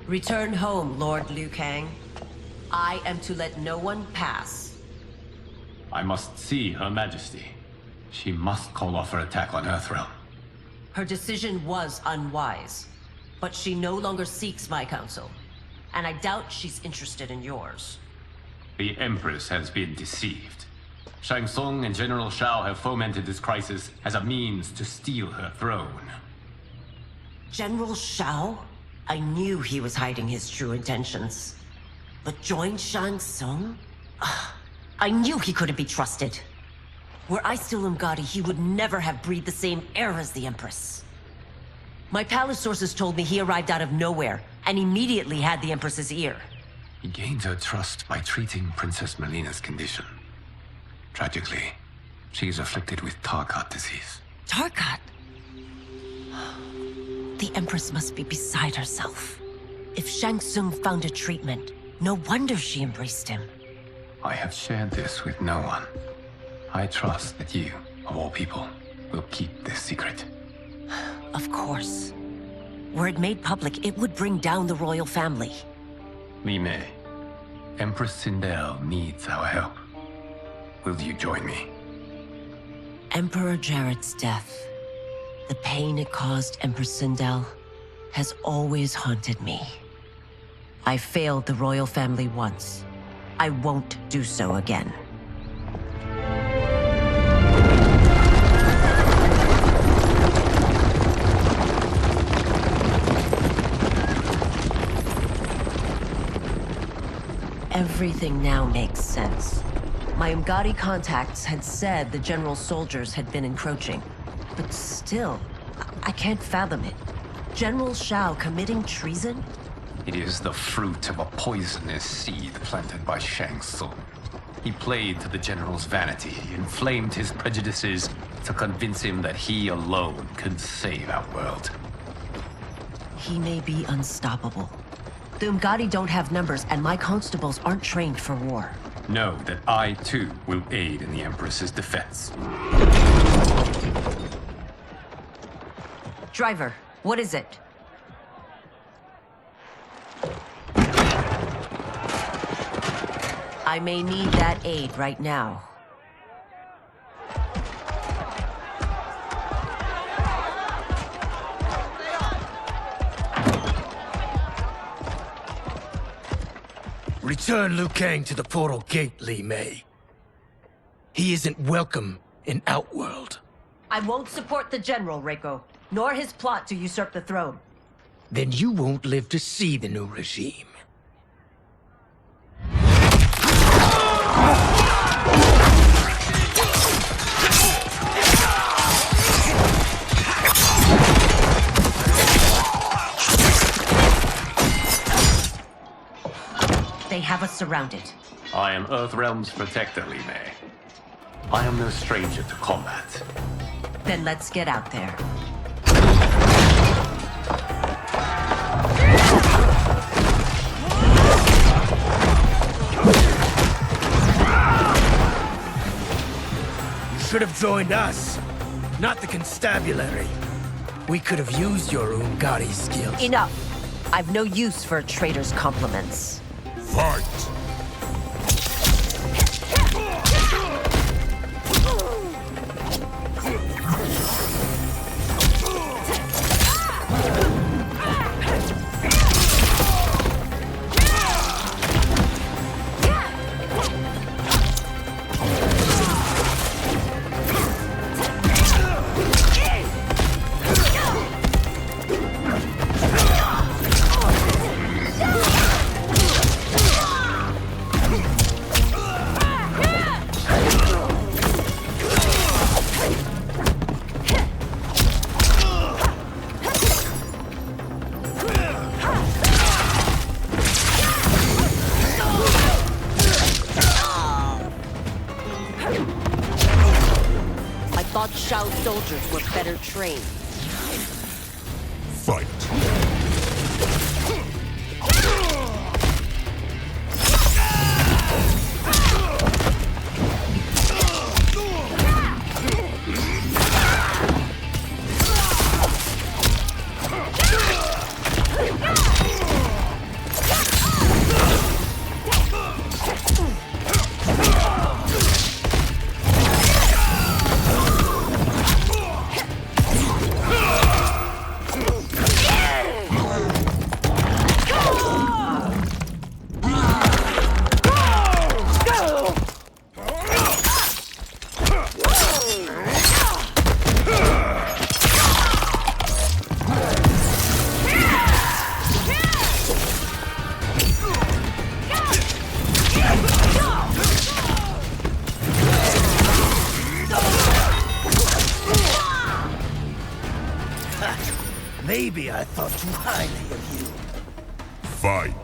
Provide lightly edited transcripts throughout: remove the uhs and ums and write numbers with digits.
Return home, Lord Liu Kang. I am to let no one pass. I must see Her Majesty. She must call off her attack on Earthrealm. Her decision was unwise, but she no longer seeks my counsel, and I doubt she's interested in yours. The Empress has been deceived. Shang Tsung and General Shao have fomented this crisis as a means to steal her throne. General Shao? I knew he was hiding his true intentions. But join Shang Tsung? I knew he couldn't be trusted. Were I still Umgadi, he would never have breathed the same air as the Empress. My palace sources told me he arrived out of nowhere, and immediately had the Empress's ear. He gained her trust by treating Princess Melina's condition. Tragically, she is afflicted with Tarkat disease. Tarkat? The Empress must be beside herself. If Shang Tsung found a treatment, no wonder she embraced him. I have shared this with no one. I trust that you, of all people, will keep this secret. Of course. Were it made public, it would bring down the royal family. Li Mei, Empress Sindel needs our help. Will you join me? Emperor Jarrett's death, the pain it caused Empress Sindel, has always haunted me. I failed the royal family once. I won't do so again. Everything now makes sense. My Umgadi contacts had said the general's soldiers had been encroaching. But still, I can't fathom it. General Shao committing treason? It is the fruit of a poisonous seed planted by Shang Tsung. He played to the general's vanity, inflamed his prejudices to convince him that he alone could save Outworld. He may be unstoppable. The Umgadi don't have numbers, and my constables aren't trained for war. Know that I, too, will aid in the Empress's defense. Driver, what is it? I may need that aid right now. Return Liu Kang to the portal gate, Li Mei. He isn't welcome in Outworld. I won't support the general, Reiko, nor his plot to usurp the throne. Then you won't live to see the new regime. They have us surrounded. I am Earthrealm's protector, Li Mei. I am no stranger to combat. Then let's get out there. You should have joined us, not the constabulary. We could have used your Umgadi skills. Enough! I've no use for a traitor's compliments. Fight! Shao's soldiers were better trained. Fight! Maybe I thought too highly of you. Fight!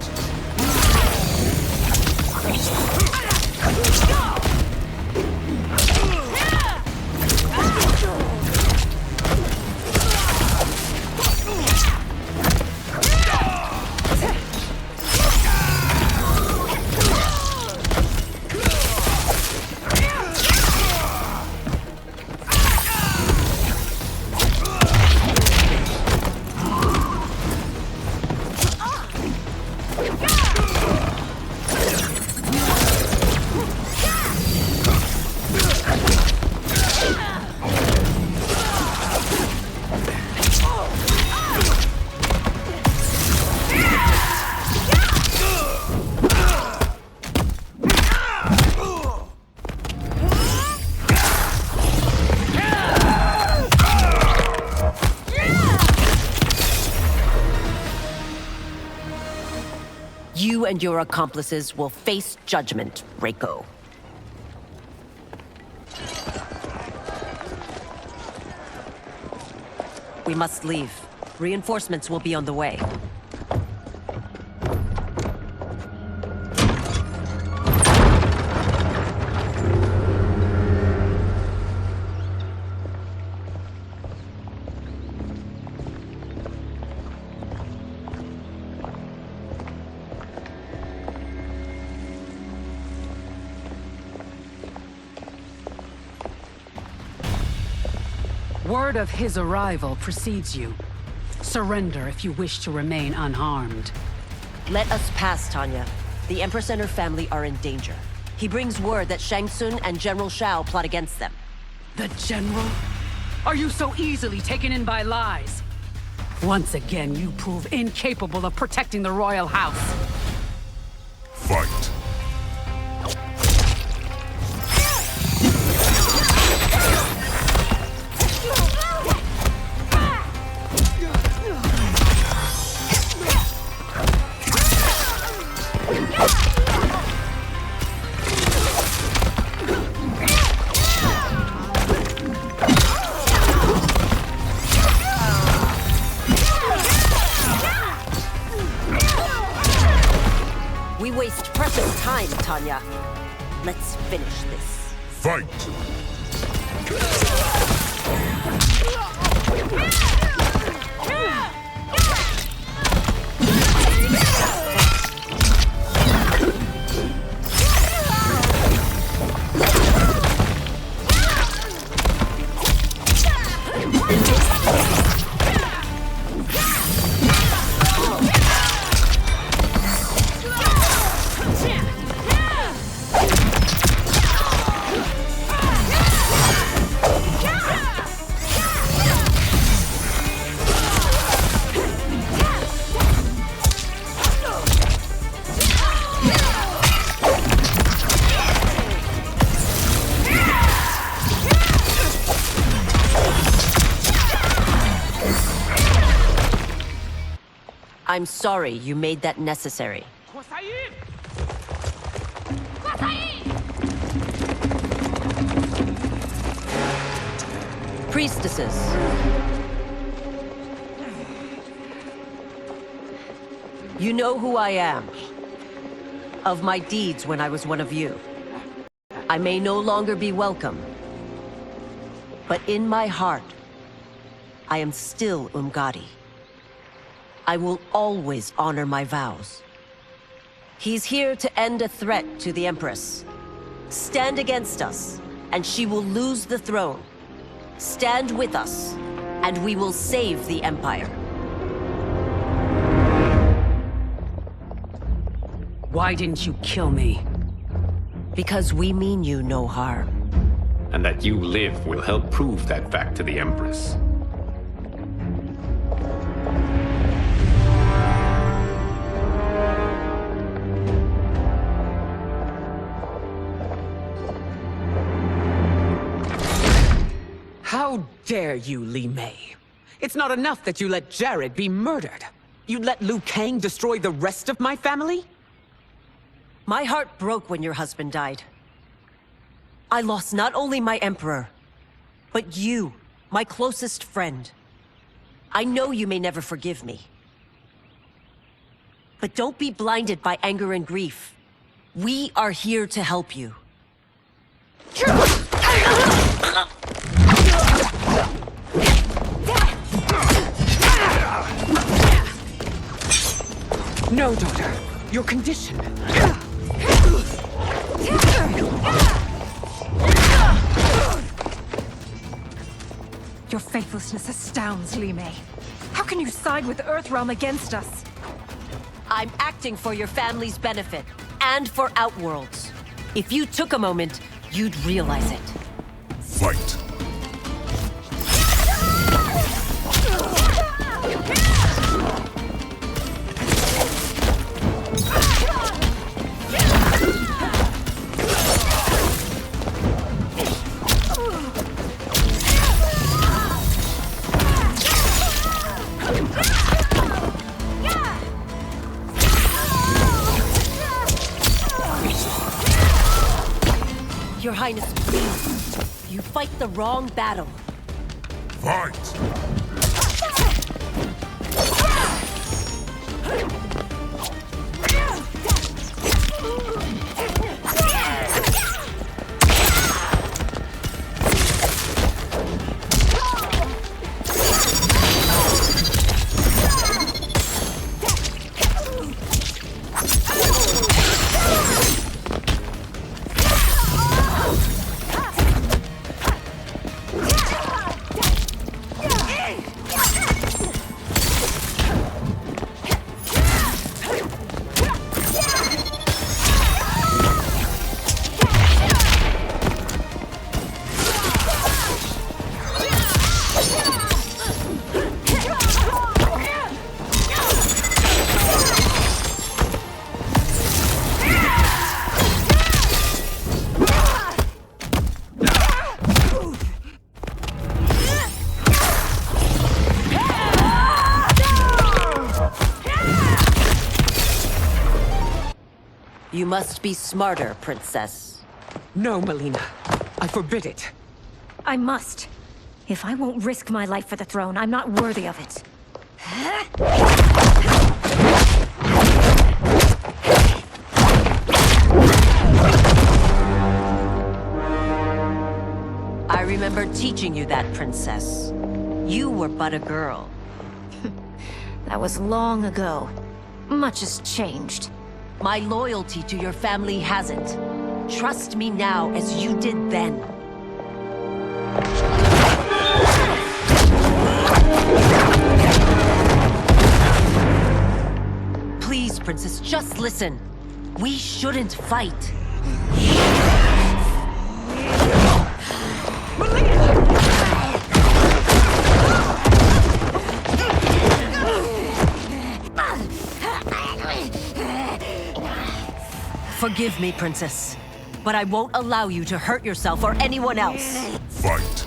You and your accomplices will face judgment, Reiko. We must leave. Reinforcements will be on the way. Word of his arrival precedes you. Surrender if you wish to remain unharmed. Let us pass, Tanya. The Empress and her family are in danger. He brings word that Shang Tsung and General Shao plot against them. The General? Are you so easily taken in by lies? Once again, you prove incapable of protecting the royal house. Fight! We waste precious time, Tanya. Let's finish this. Fight! I'm sorry you made that necessary. Priestesses. You know who I am. Of my deeds when I was one of you. I may no longer be welcome. But in my heart, I am still Umgadi. I will always honor my vows. He's here to end a threat to the Empress. Stand against us, and she will lose the throne. Stand with us, and we will save the Empire. Why didn't you kill me? Because we mean you no harm. And that you live will help prove that fact to the Empress. How dare you, Li Mei? It's not enough that you let Jared be murdered. You'd let Liu Kang destroy the rest of my family? My heart broke when your husband died. I lost not only my emperor, but you, my closest friend. I know you may never forgive me. But don't be blinded by anger and grief. We are here to help you. No, daughter. Your condition. Your faithlessness astounds, Li Mei. How can you side with Earthrealm against us? I'm acting for your family's benefit, and for Outworld's. If you took a moment, you'd realize it. Fight. Your Highness, please. You fight the wrong battle. Fight. You must be smarter, Princess. No, Melina. I forbid it. I must. If I won't risk my life for the throne, I'm not worthy of it. I remember teaching you that, Princess. You were but a girl. That was long ago. Much has changed. My loyalty to your family hasn't. Trust me now as you did then. Please, Princess, just listen. We shouldn't fight. Forgive me, Princess, but I won't allow you to hurt yourself or anyone else. Fight.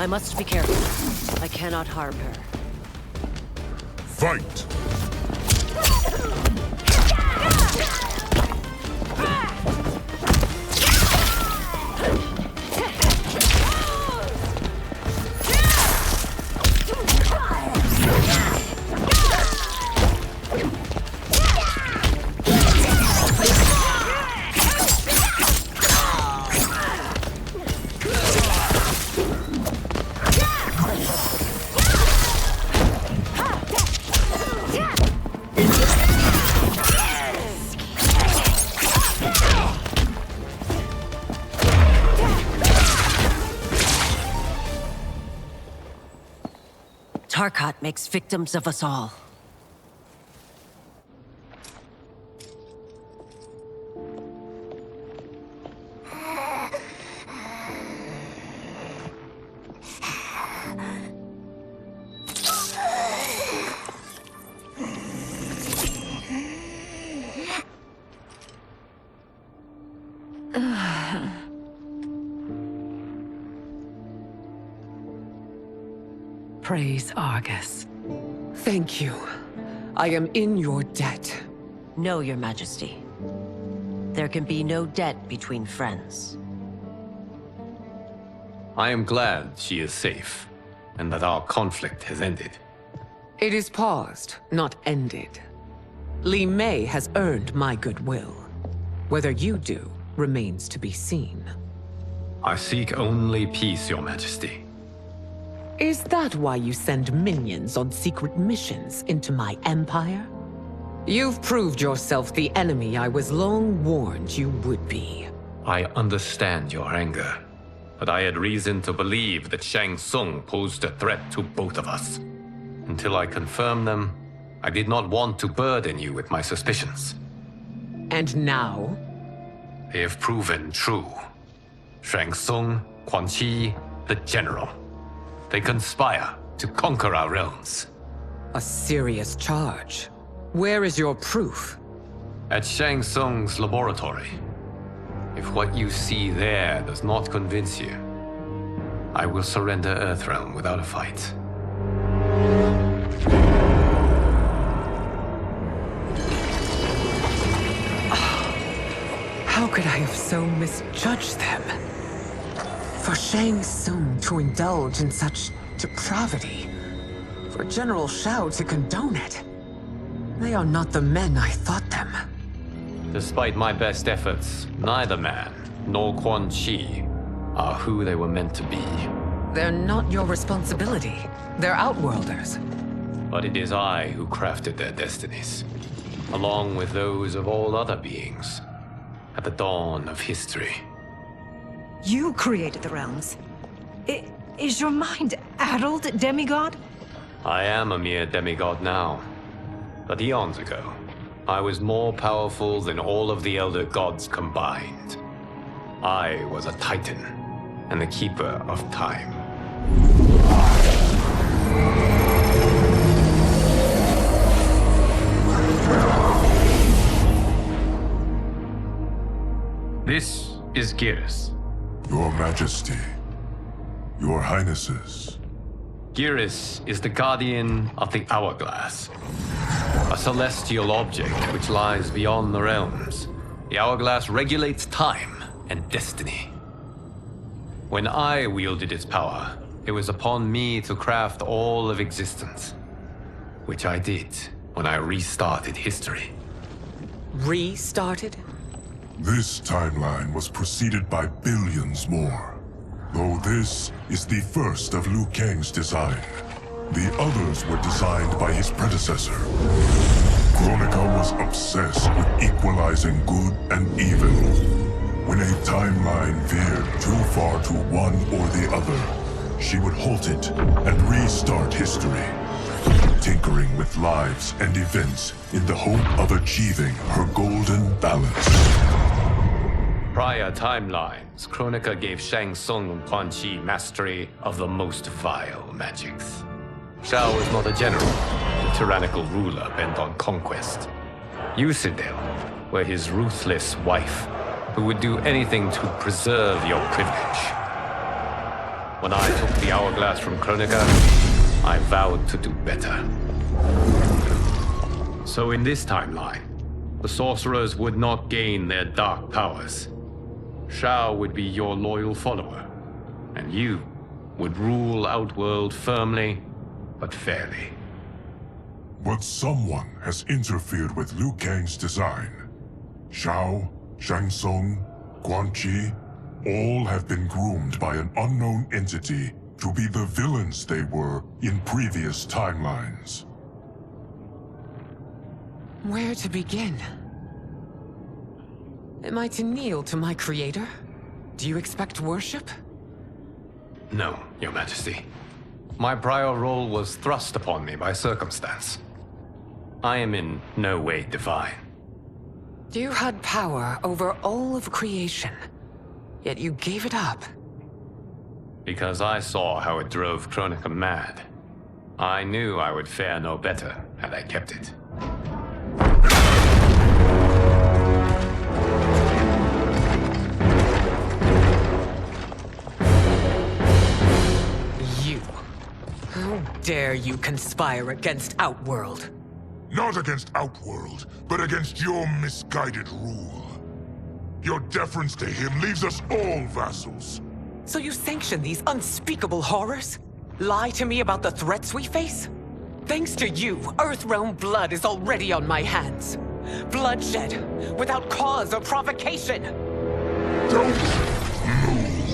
I must be careful. I cannot harm her. Fight. Tarkat makes victims of us all. Praise Argus. Thank you. I am in your debt. No, Your Majesty. There can be no debt between friends. I am glad she is safe, and that our conflict has ended. It is paused, not ended. Li Mei has earned my goodwill. Whether you do remains to be seen. I seek only peace, Your Majesty. Is that why you send minions on secret missions into my empire? You've proved yourself the enemy I was long warned you would be. I understand your anger, but I had reason to believe that Shang Tsung posed a threat to both of us. Until I confirmed them, I did not want to burden you with my suspicions. And now? They have proven true. Shang Tsung, Quan Chi, the General. They conspire to conquer our realms. A serious charge. Where is your proof? At Shang Tsung's laboratory. If what you see there does not convince you, I will surrender Earthrealm without a fight. How could I have so misjudged them? For Shang Tsung to indulge in such depravity, for General Shao to condone it, they are not the men I thought them. Despite my best efforts, neither man nor Quan Chi are who they were meant to be. They're not your responsibility. They're Outworlders. But it is I who crafted their destinies, along with those of all other beings, at the dawn of history. You created the realms. Is your mind addled, demigod? I am a mere demigod now, but eons ago, I was more powerful than all of the Elder Gods combined. I was a Titan, and the Keeper of Time. This is Geras. Your Majesty, Your Highnesses. Geras is the guardian of the Hourglass, a celestial object which lies beyond the realms. The Hourglass regulates time and destiny. When I wielded its power, it was upon me to craft all of existence, which I did when I restarted history. Restarted? This timeline was preceded by billions more. Though this is the first of Liu Kang's design, the others were designed by his predecessor. Kronika was obsessed with equalizing good and evil. When a timeline veered too far to one or the other, she would halt it and restart history, tinkering with lives and events in the hope of achieving her golden balance. Prior timelines, Kronika gave Shang Tsung and Quan Chi mastery of the most vile magics. Shao was not a general, a tyrannical ruler bent on conquest. You, Citadel, were his ruthless wife, who would do anything to preserve your privilege. When I took the Hourglass from Kronika, I vowed to do better. So in this timeline, the sorcerers would not gain their dark powers. Shao would be your loyal follower, and you would rule Outworld firmly, but fairly. But someone has interfered with Liu Kang's design. Shao, Shang Tsung, Quan Chi, all have been groomed by an unknown entity to be the villains they were in previous timelines. Where to begin? Am I to kneel to my creator? Do you expect worship? No, Your Majesty. My prior role was thrust upon me by circumstance. I am in no way divine. You had power over all of creation, yet you gave it up. Because I saw how it drove Kronika mad. I knew I would fare no better had I kept it. You. How dare you conspire against Outworld? Not against Outworld, but against your misguided rule. Your deference to him leaves us all vassals. So you sanction these unspeakable horrors? Lie to me about the threats we face? Thanks to you, Earthrealm blood is already on my hands. Bloodshed, without cause or provocation. Don't move.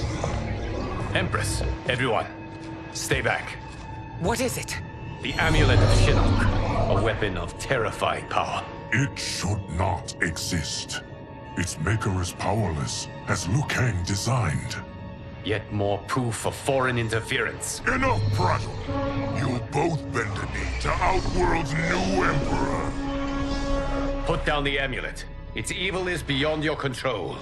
Empress, everyone, stay back. What is it? The Amulet of Shinnok, a weapon of terrifying power. It should not exist. Its maker is powerless, as Liu Kang designed. Yet more proof of foreign interference. Enough prattle! You'll both bend the knee to Outworld's new emperor. Put down the amulet. Its evil is beyond your control.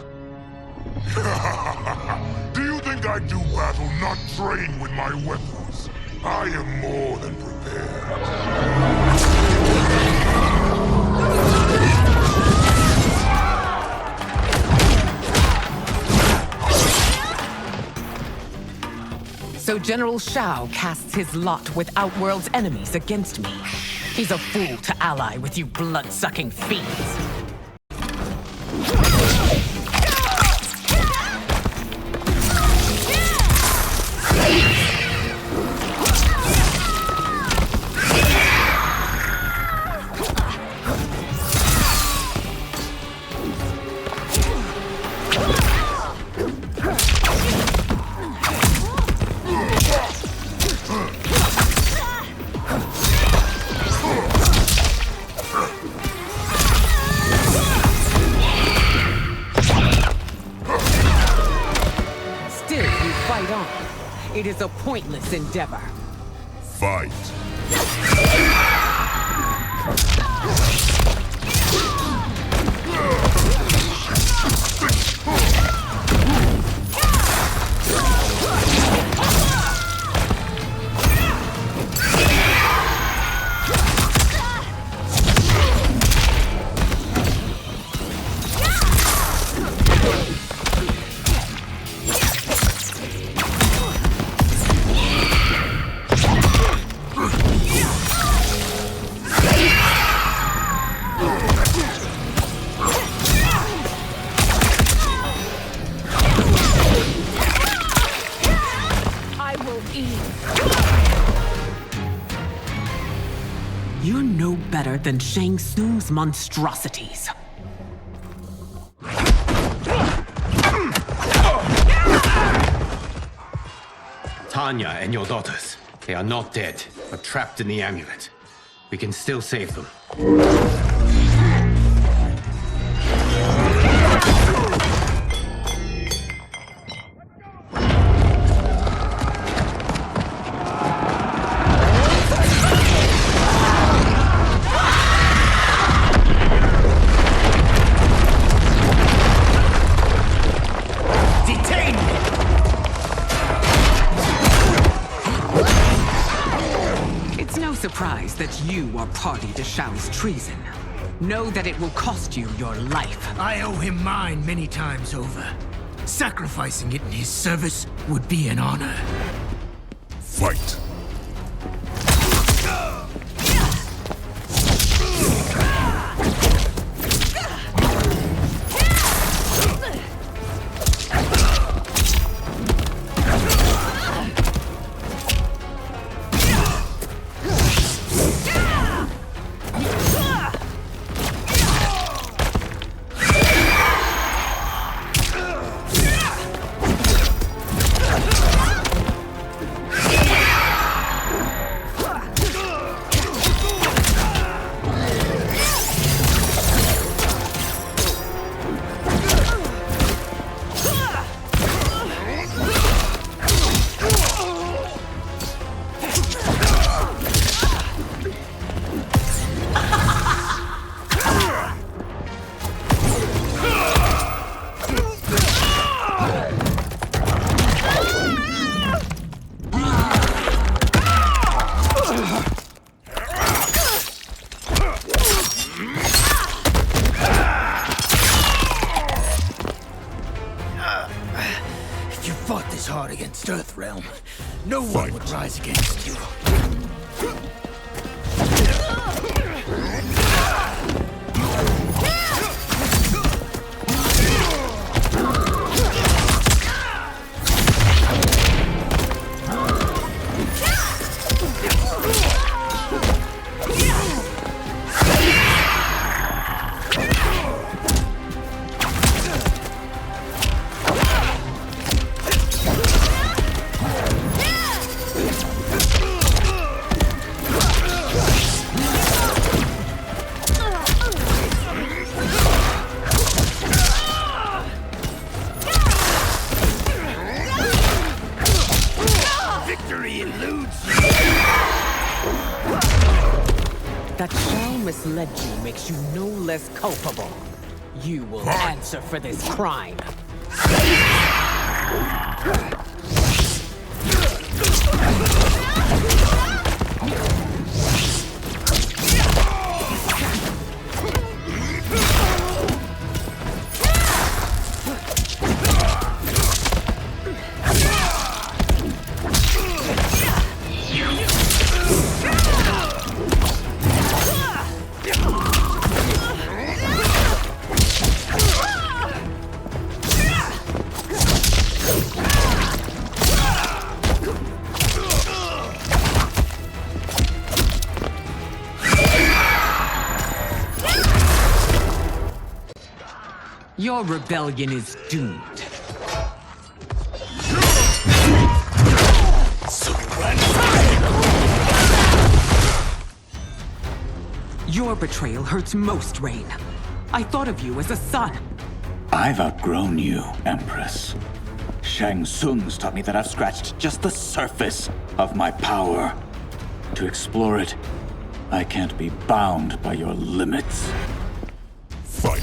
Do you think I do battle not trained with my weapons? I am more than prepared. So General Shao casts his lot with Outworld's enemies against me. He's a fool to ally with you blood-sucking fiends. It is a pointless endeavor. Fight. You're no better than Shang Tsung's monstrosities. Tanya and your daughters. They are not dead, but trapped in the amulet. We can still save them. Surprised that you are party to Shao's treason. Know that it will cost you your life. I owe him mine many times over. Sacrificing it in his service would be an honor. Fight. fought this hard against Earthrealm, no one would rise against you. That Shao misled you makes you no less culpable. You will answer for this crime. Your rebellion is doomed. Your betrayal hurts most, Rain. I thought of you as a son. I've outgrown you, Empress. Shang Tsung's taught me that I've scratched just the surface of my power. To explore it, I can't be bound by your limits. Fight.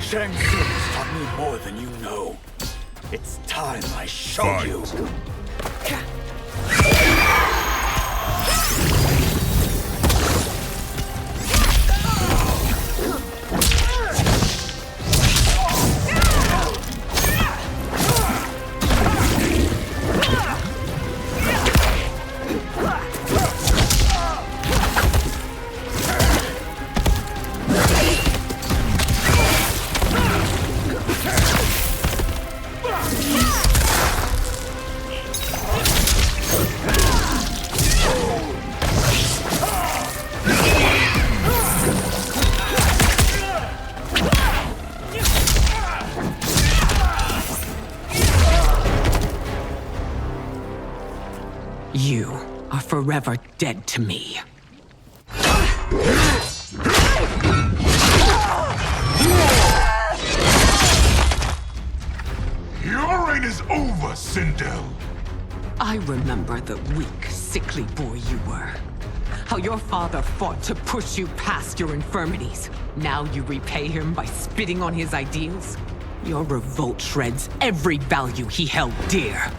Shang Tsung's taught me more than you know. It's time I show you. You are forever dead to me. Your reign is over, Sindel. I remember the weak, sickly boy you were. How your father fought to push you past your infirmities. Now you repay him by spitting on his ideals? Your revolt shreds every value he held dear.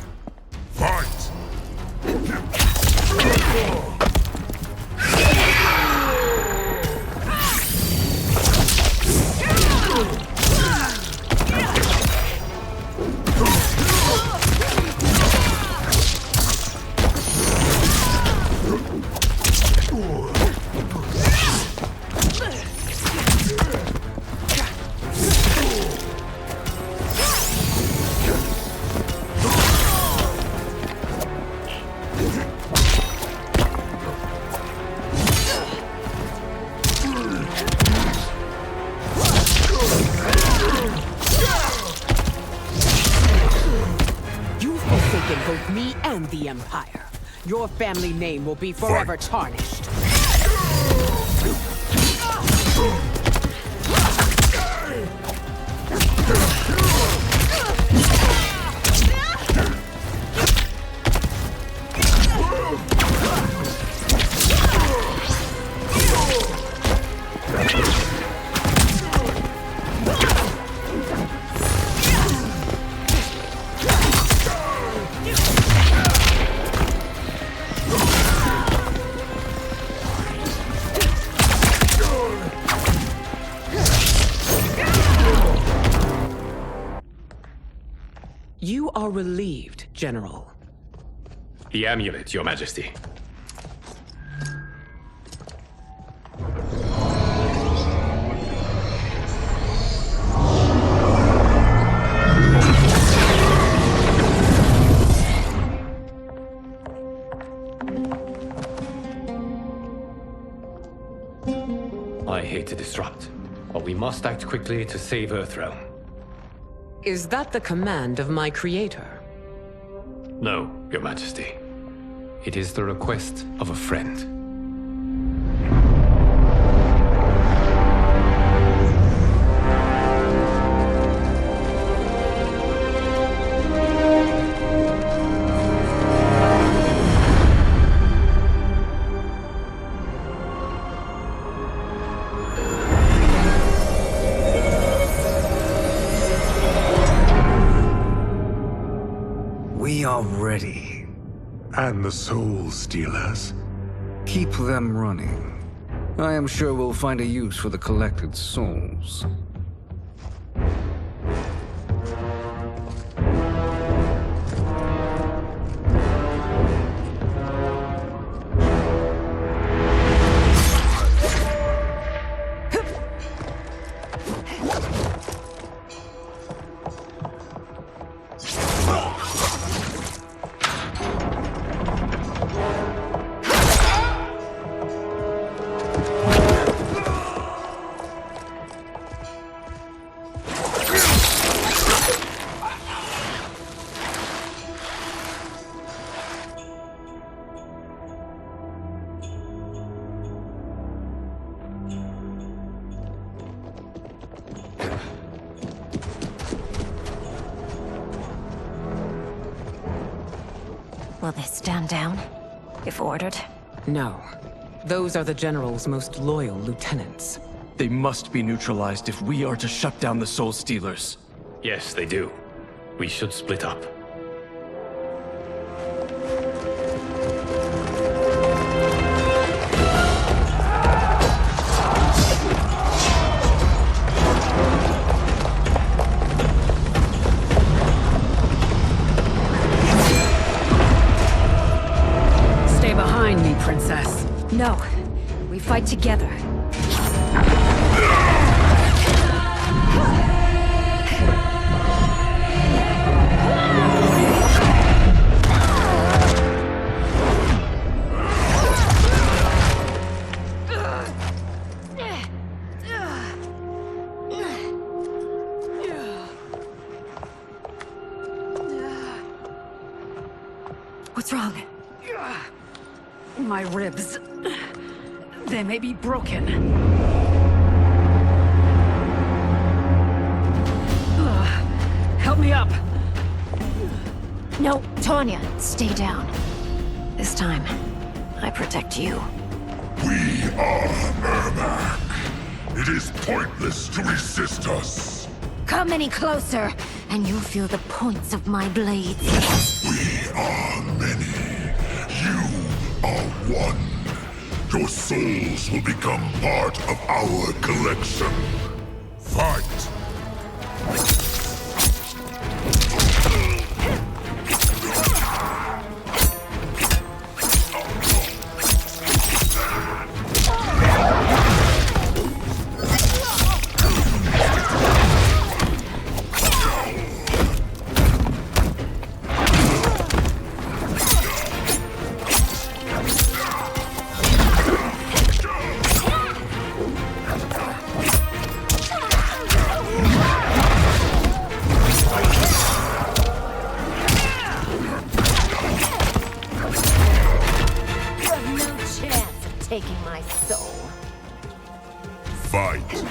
Fight! Both me and the Empire. Your family name will be forever tarnished. You are relieved, General. The amulet, Your Majesty. I hate to disrupt, but we must act quickly to save Earthrealm. Is that the command of my creator? No, Your Majesty. It is the request of a friend. We are ready. And the Soul Stealers? Keep them running. I am sure we'll find a use for the collected souls. Will they stand down, if ordered? No. Those are the General's most loyal lieutenants. They must be neutralized if we are to shut down the Soul Stealers. Yes, they do. We should split up. Stay behind me, Princess. No. We fight together. What's wrong? My ribs. They may be broken. Help me up. No, Tanya, stay down. This time, I protect you. We are Ermac. It is pointless to resist us. Come any closer, and you'll feel the points of my blades. We are many. You are one. Your souls will become part of our collection. Fight! Taking my soul. Fight!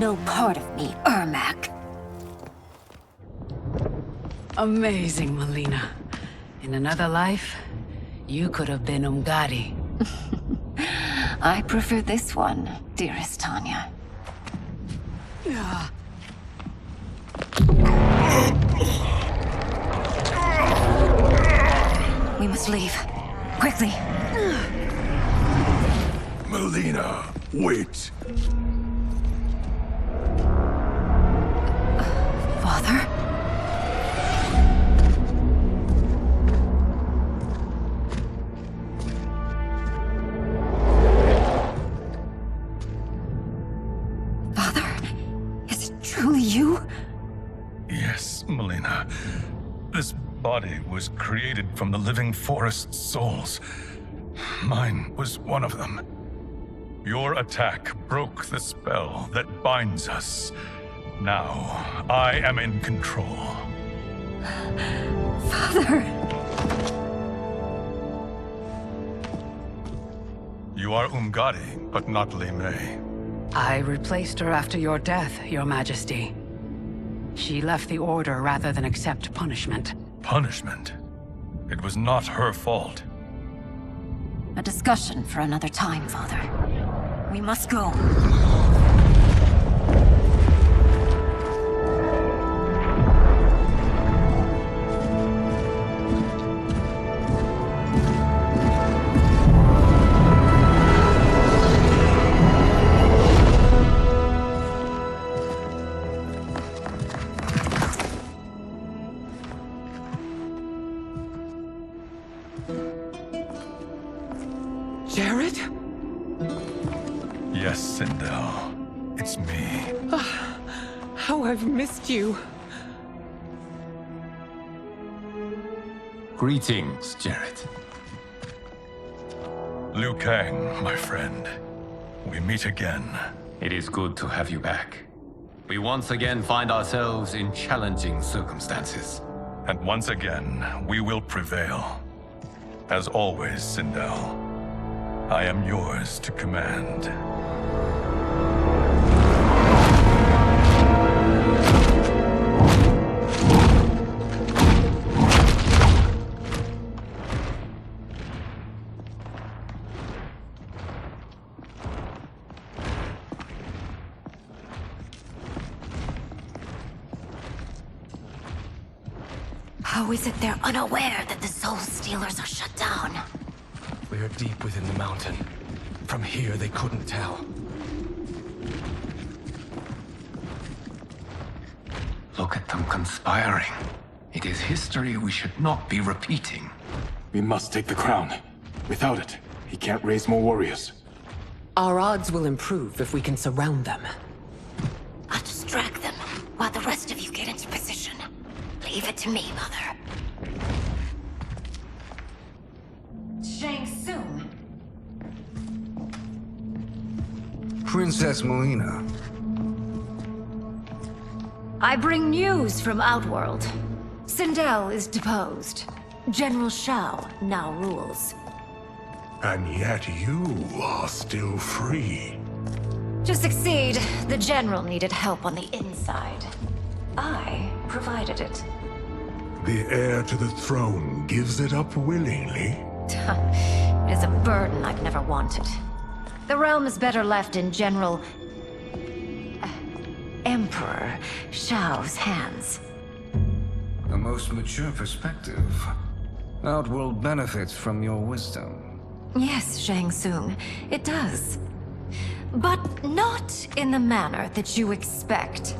no part of me, Ermac. Amazing, Melina. In another life, you could have been Umgadi. I prefer this one, dearest Tanya. We must leave. Quickly. Melina, wait. Father? Father? Is it truly you? Yes, Melina. This body was created from the living forest's souls. Mine was one of them. Your attack broke the spell that binds us. Now, I am in control. Father! You are Umgadi, but not Li Mei. I replaced her after your death, Your Majesty. She left the Order rather than accept punishment. Punishment? It was not her fault. A discussion for another time, Father. We must go. Jared? Yes, Sindel. It's me. How I've missed you. Greetings, Jared. Liu Kang, my friend. We meet again. It is good to have you back. We once again find ourselves in challenging circumstances. And once again, we will prevail. As always, Sindel, I am yours to command. How is it they're unaware that the Soul Stealers are shut down? We are deep within the mountain. From here, they couldn't tell. Look at them conspiring. It is history we should not be repeating. We must take the crown. Without it, he can't raise more warriors. Our odds will improve if we can surround them. I'll distract them while the rest of you get into position. Leave it to me, Mother. Shang Tsung. Princess Melina. I bring news from Outworld. Sindel is deposed. General Shao now rules. And yet you are still free. To succeed, the General needed help on the inside. I provided it. The heir to the throne gives it up willingly. It is a burden I've never wanted. The realm is better left in General... Emperor Shao's hands. A most mature perspective. Outworld benefits from your wisdom. Yes, Shang Tsung, it does. But not in the manner that you expect.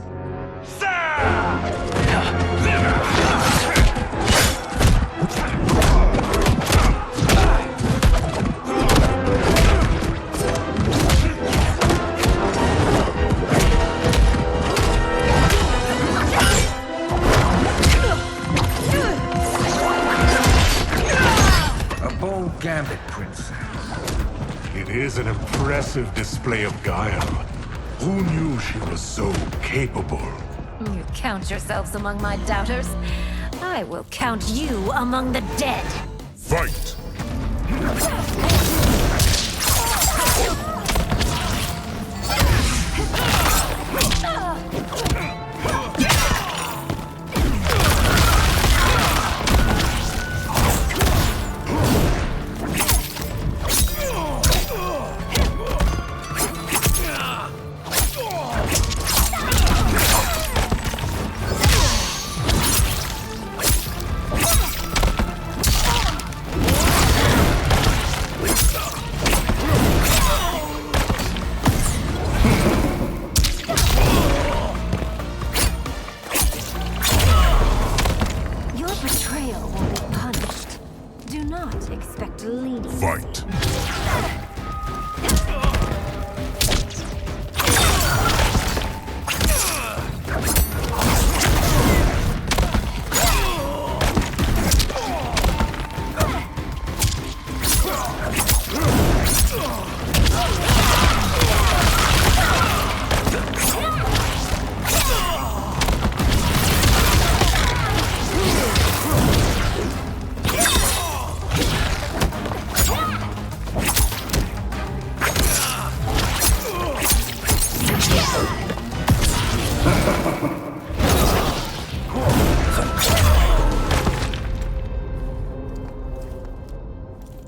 A bold gambit, princess. It is an impressive display of guile. Who knew she was so capable? You count yourselves among my doubters. I will count you among the dead. Fight! Fight.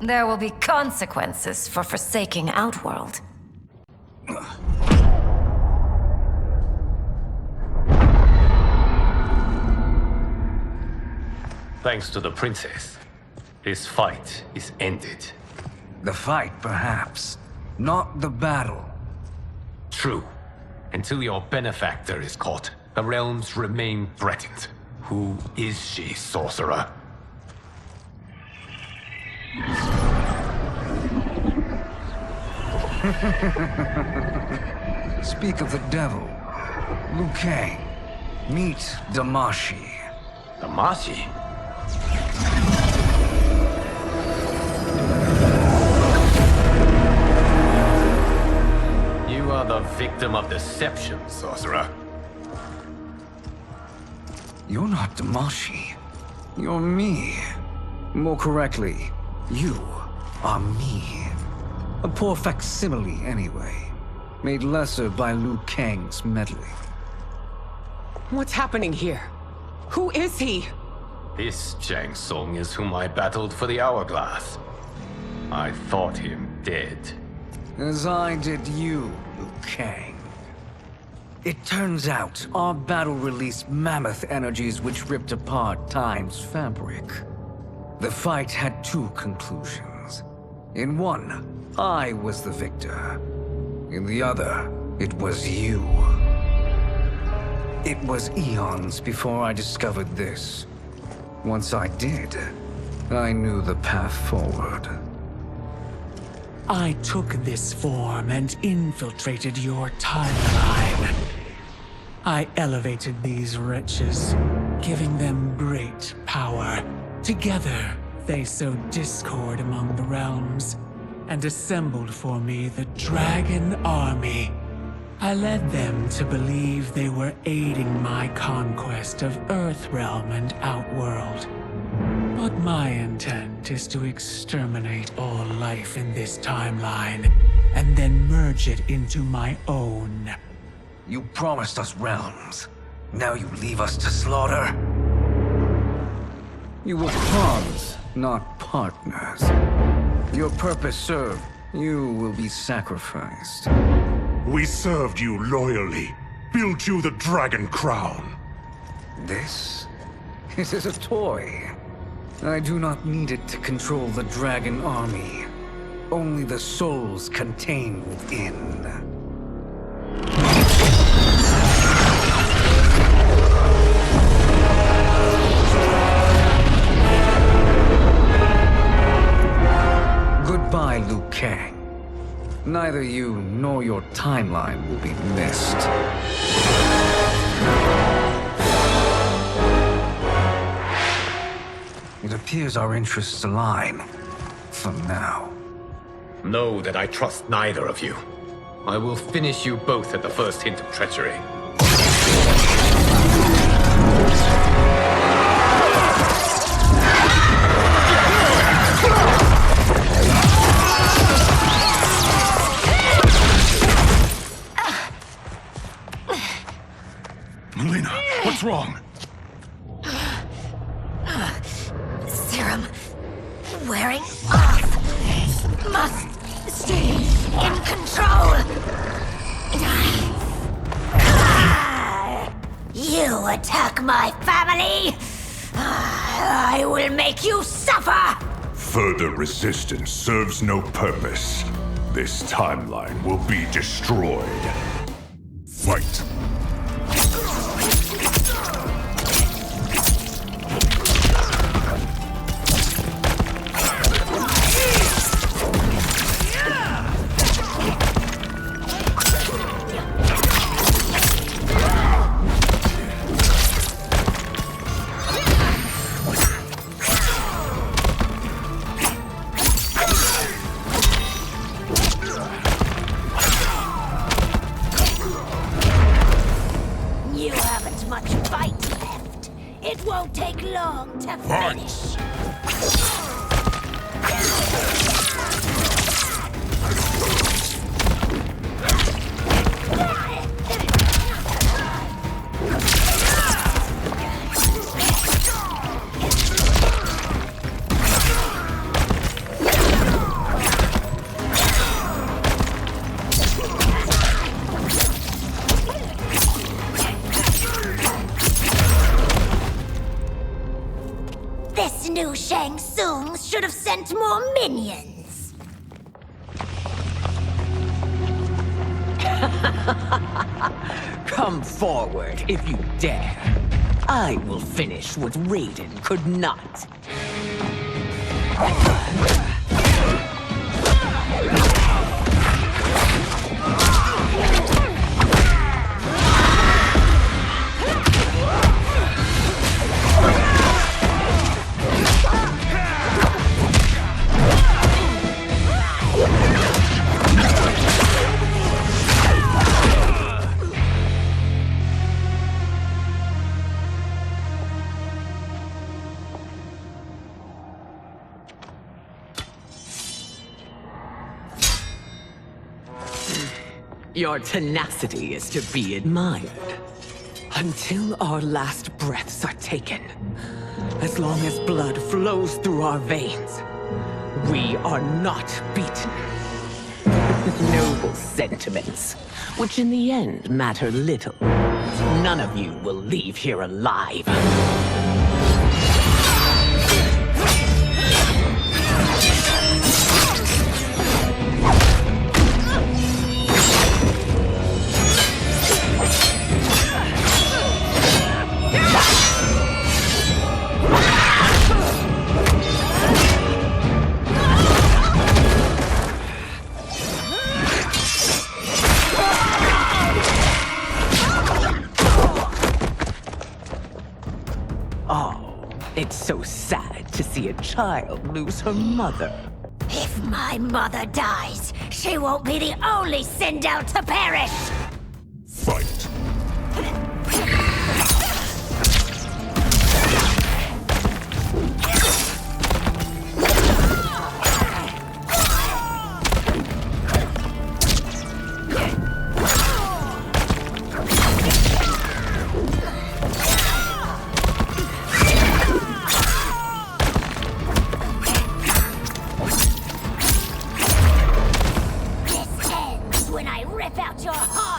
There will be consequences for forsaking Outworld. Thanks to the princess, this fight is ended. The fight, perhaps. Not the battle. True. Until your benefactor is caught, the realms remain threatened. Who is she, sorcerer? Speak of the devil. Liu Kang. Meet Damashi. Damashi? You are the victim of deception, sorcerer. You're not Damashi. You're me. More correctly, you are me. A poor facsimile, anyway. Made lesser by Liu Kang's meddling. What's happening here? Who is he? This Shang Tsung is whom I battled for the Hourglass. I thought him dead. As I did you, Liu Kang. It turns out our battle released mammoth energies which ripped apart time's fabric. The fight had two conclusions. In one, I was the victor. In the other, it was you. It was eons before I discovered this. Once I did, I knew the path forward. I took this form and infiltrated your timeline. I elevated these wretches, giving them great power. Together, they sowed discord among the realms, and assembled for me the Dragon Army. I led them to believe they were aiding my conquest of Earthrealm and Outworld. But my intent is to exterminate all life in this timeline, and then merge it into my own. You promised us realms. Now you leave us to slaughter? You were pawns, not partners. Your purpose served. You will be sacrificed. We served you loyally, built you the Dragon Crown. This is a toy. I do not need it to control the Dragon Army. Only the souls contained within. Goodbye, Liu Kang. Neither you nor your timeline will be missed. It appears our interests align. For now. Know that I trust neither of you. I will finish you both at the first hint of treachery. serum wearing off. Must stay in control. You attack my family, I will make you suffer! Further resistance serves no purpose. This timeline will be destroyed. Fight! New Shang Tsung should have sent more minions. Come forward if you dare. I will finish what Raiden could not. Your tenacity is to be admired. Until our last breaths are taken, as long as blood flows through our veins, we are not beaten. Noble sentiments, which in the end matter little. None of you will leave here alive. It's so sad to see a child lose her mother. If my mother dies, she won't be the only Sindel to perish! Fight! When I rip out your heart!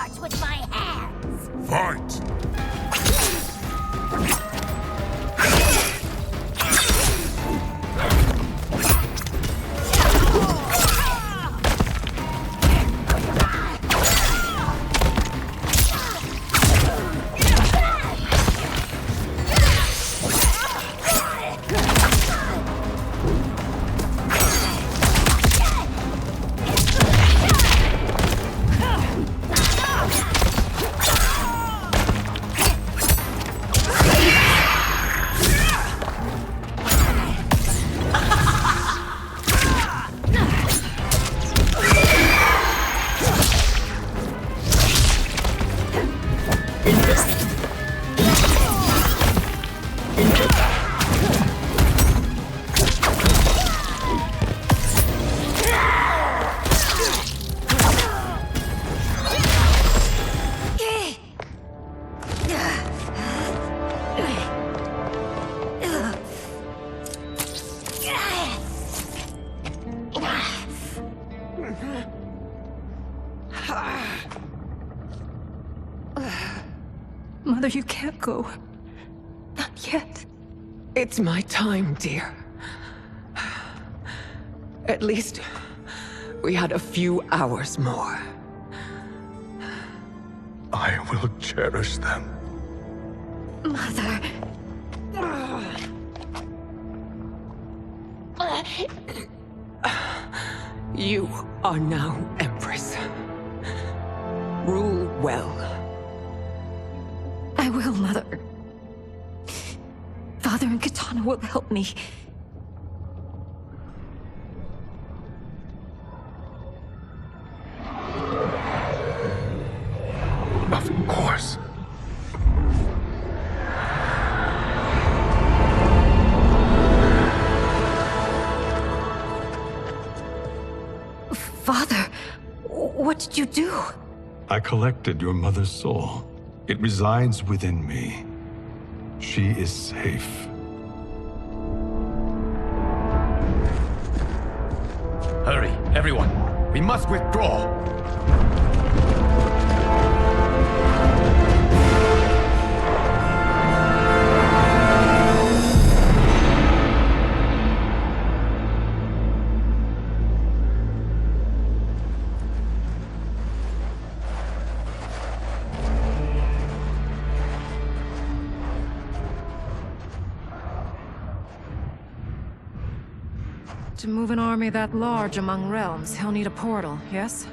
Mother, you can't go. Not yet. It's my time, dear. At least, we had a few hours more. I will cherish them. Mother. You are now Empress. Rule well. I will, Mother. Father and Katana will help me. Of course. Father, what did you do? I collected your mother's soul. It resides within me. She is safe. Hurry, everyone. We must withdraw. To move an army that large among realms, he'll need a portal, yes?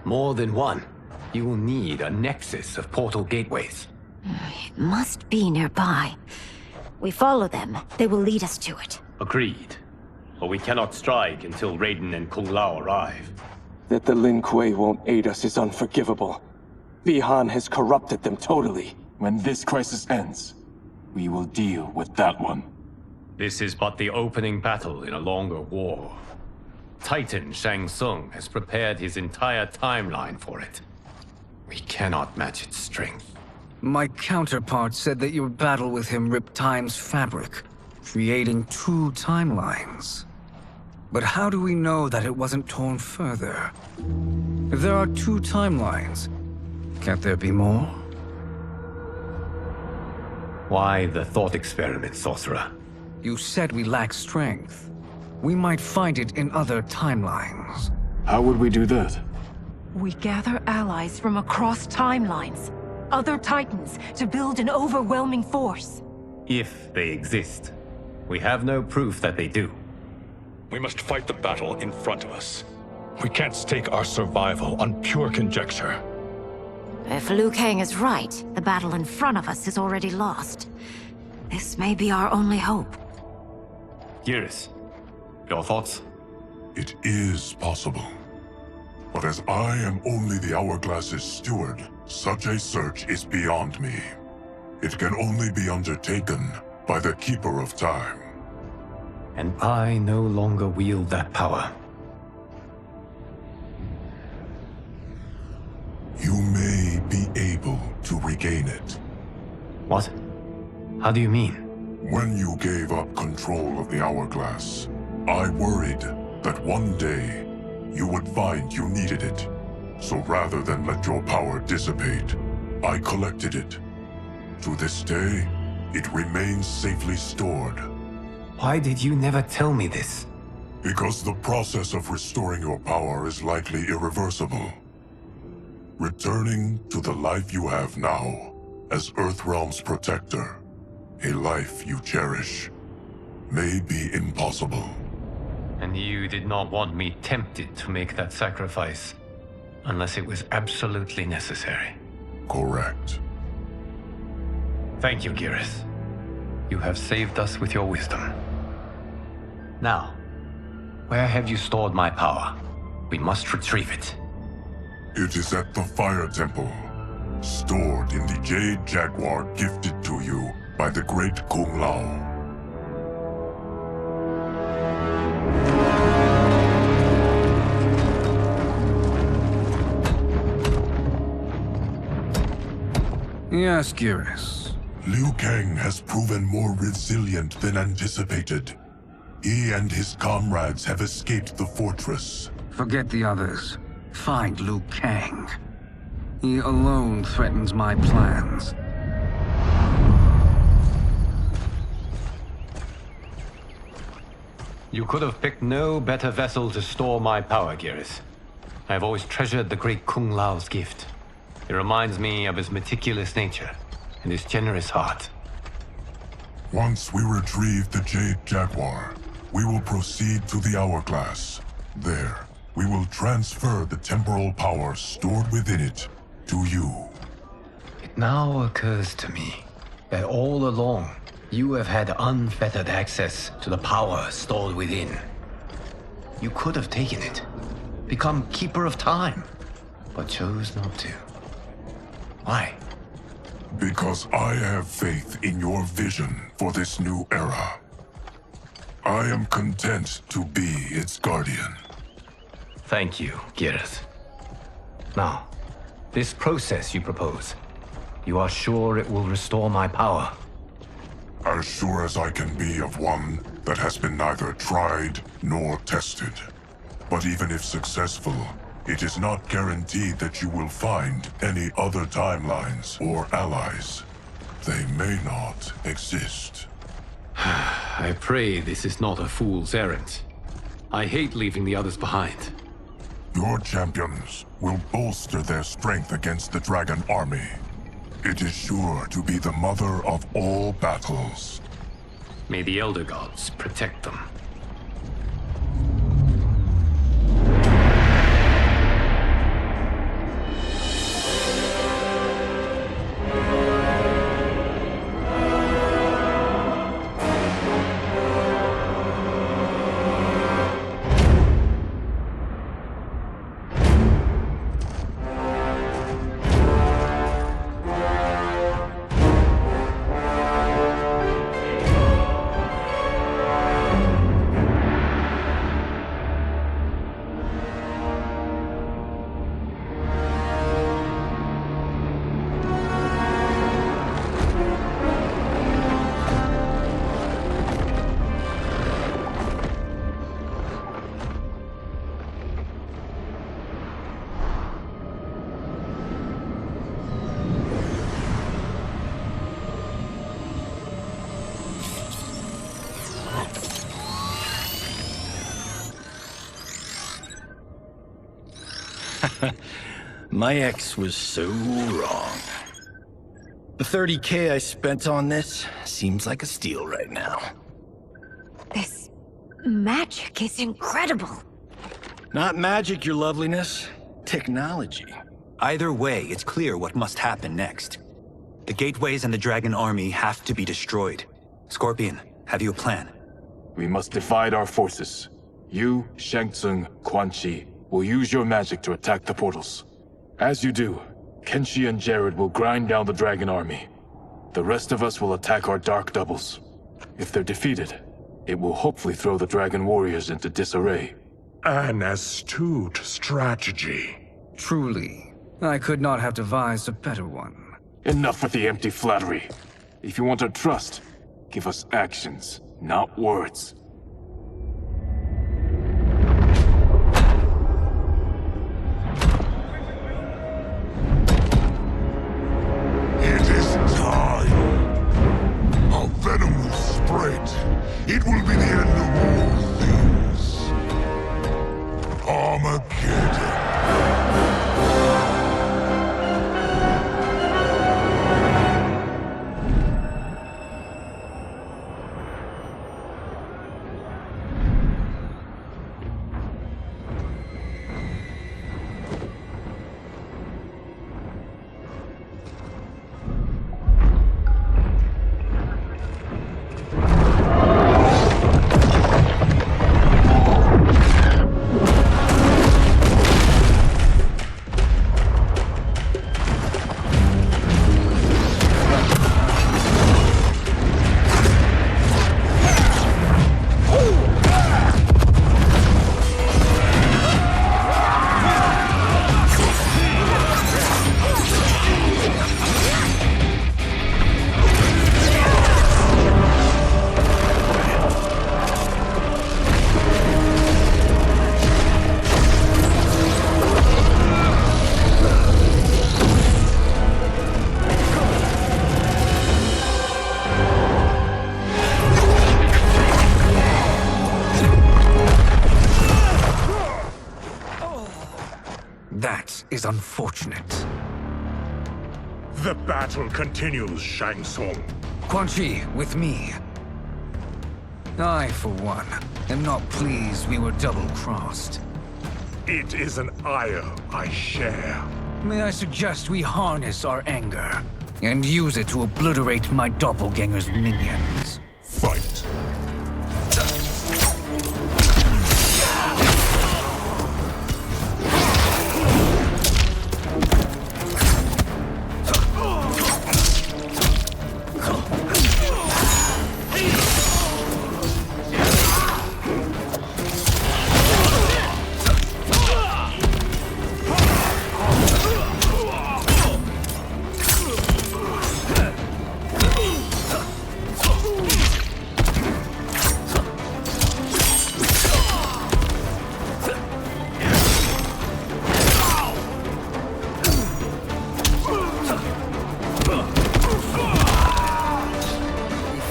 More than one. You will need a nexus of portal gateways. It must be nearby. We follow them. They will lead us to it. Agreed. But we cannot strike until Raiden and Kung Lao arrive. That the Lin Kuei won't aid us is unforgivable. Bihan has corrupted them totally. When this crisis ends, we will deal with that one. This is but the opening battle in a longer war. Titan Shang Tsung has prepared his entire timeline for it. We cannot match its strength. My counterpart said that your battle with him ripped time's fabric, creating two timelines. But how do we know that it wasn't torn further? If there are two timelines, can't there be more? Why the thought experiment, Sorcerer? You said we lack strength. We might find it in other timelines. How would we do that? We gather allies from across timelines, other Titans, to build an overwhelming force. If they exist. We have no proof that they do. We must fight the battle in front of us. We can't stake our survival on pure conjecture. If Liu Kang is right, the battle in front of us is already lost. This may be our only hope. Geras, your thoughts? It is possible. But as I am only the Hourglass's steward, such a search is beyond me. It can only be undertaken by the Keeper of Time. And I no longer wield that power. You may be able to regain it. What? How do you mean? When you gave up control of the Hourglass, I worried that one day you would find you needed it. So rather than let your power dissipate, I collected it. To this day, it remains safely stored. Why did you never tell me this? Because the process of restoring your power is likely irreversible. Returning to the life you have now, as Earthrealm's protector, a life you cherish, may be impossible. And you did not want me tempted to make that sacrifice, unless it was absolutely necessary. Correct. Thank you, Geras. You have saved us with your wisdom. Now, where have you stored my power? We must retrieve it. It is at the Fire Temple, stored in the Jade Jaguar gifted to you by the great Kung Lao. Yes, Geras. Liu Kang has proven more resilient than anticipated. He and his comrades have escaped the fortress. Forget the others. Find Liu Kang. He alone threatens my plans. You could have picked no better vessel to store my power, Geras. I have always treasured the great Kung Lao's gift. It reminds me of his meticulous nature and his generous heart. Once we retrieve the Jade Jaguar, we will proceed to the Hourglass. There, we will transfer the temporal power stored within it to you. It now occurs to me that all along, you have had unfettered access to the power stored within. You could have taken it, become Keeper of Time, but chose not to. Why? Because I have faith in your vision for this new era. I am content to be its guardian. Thank you, Geras. Now, this process you propose, you are sure it will restore my power? As sure as I can be of one that has been neither tried nor tested. But even if successful, it is not guaranteed that you will find any other timelines or allies. They may not exist. I pray this is not a fool's errand. I hate leaving the others behind. Your champions will bolster their strength against the Dragon Army. It is sure to be the mother of all battles. May the Elder Gods protect them. My ex was so wrong. The 30K I spent on this seems like a steal right now. This magic is incredible. Not magic, your loveliness. Technology. Either way, it's clear what must happen next. The gateways and the Dragon Army have to be destroyed. Scorpion, have you a plan? We must divide our forces. You, Shang Tsung, Quan Chi will use your magic to attack the portals. As you do, Kenshi and Jared will grind down the Dragon Army. The rest of us will attack our dark doubles. If they're defeated, it will hopefully throw the Dragon Warriors into disarray. An astute strategy. Truly, I could not have devised a better one. Enough with the empty flattery. If you want our trust, give us actions, not words. It is time. Our venom will spread. It will be the end of all things. Armageddon. That is unfortunate. The battle continues, Shang Tsung. Quan Chi, with me. I, for one, am not pleased we were double-crossed. It is an ire I share. May I suggest we harness our anger and use it to obliterate my doppelganger's minions? Fight.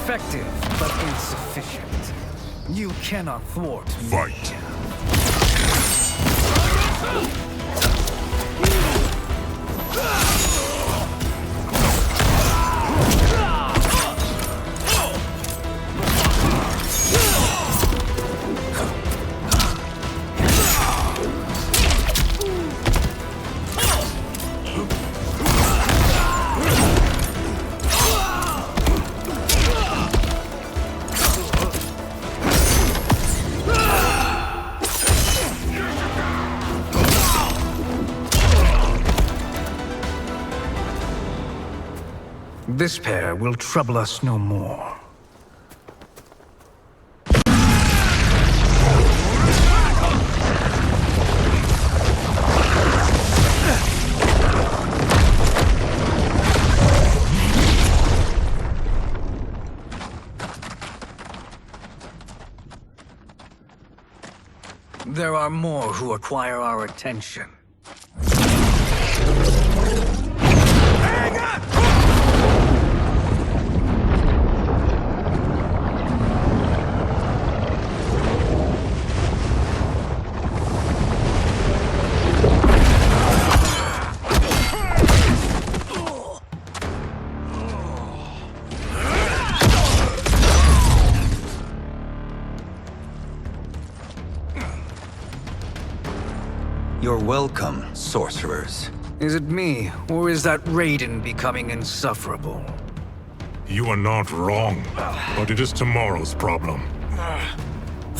Effective, but insufficient. You cannot thwart me. Fight. This pair will trouble us no more. There are more who acquire our attention. You're welcome, sorcerers. Is it me, or is that Raiden becoming insufferable? You are not wrong, but it is tomorrow's problem.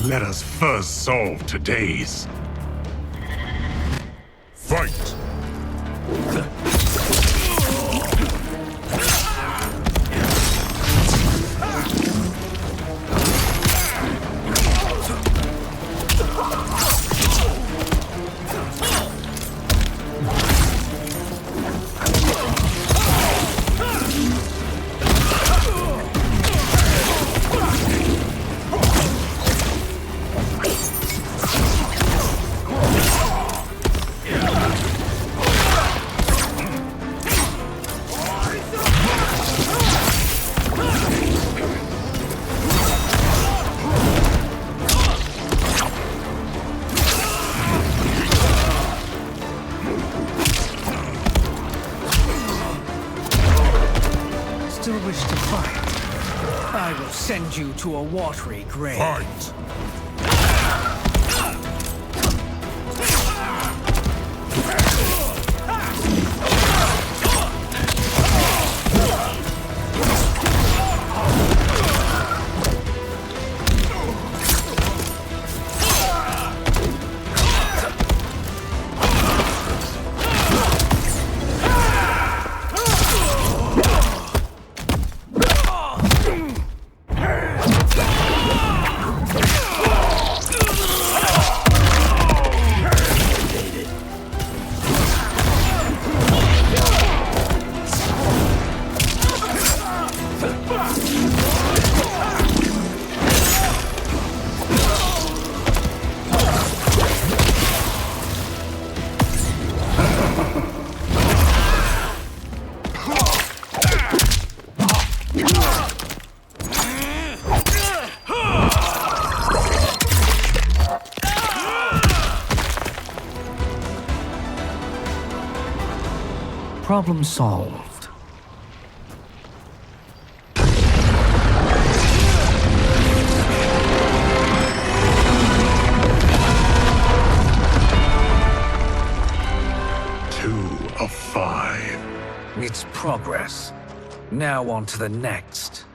Let us first solve today's. Fight! Still wish to fight? I will send you to a watery grave. Fight! Problem solved. Two of 5. It's progress. Now on to the next.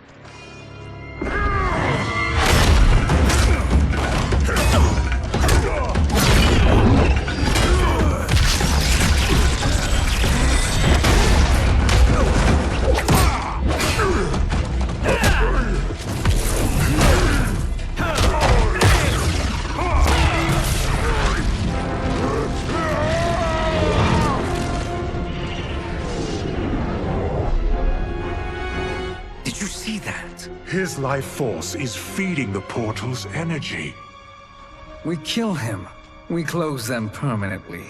Did you see that? His life force is feeding the portal's energy. We kill him. We close them permanently.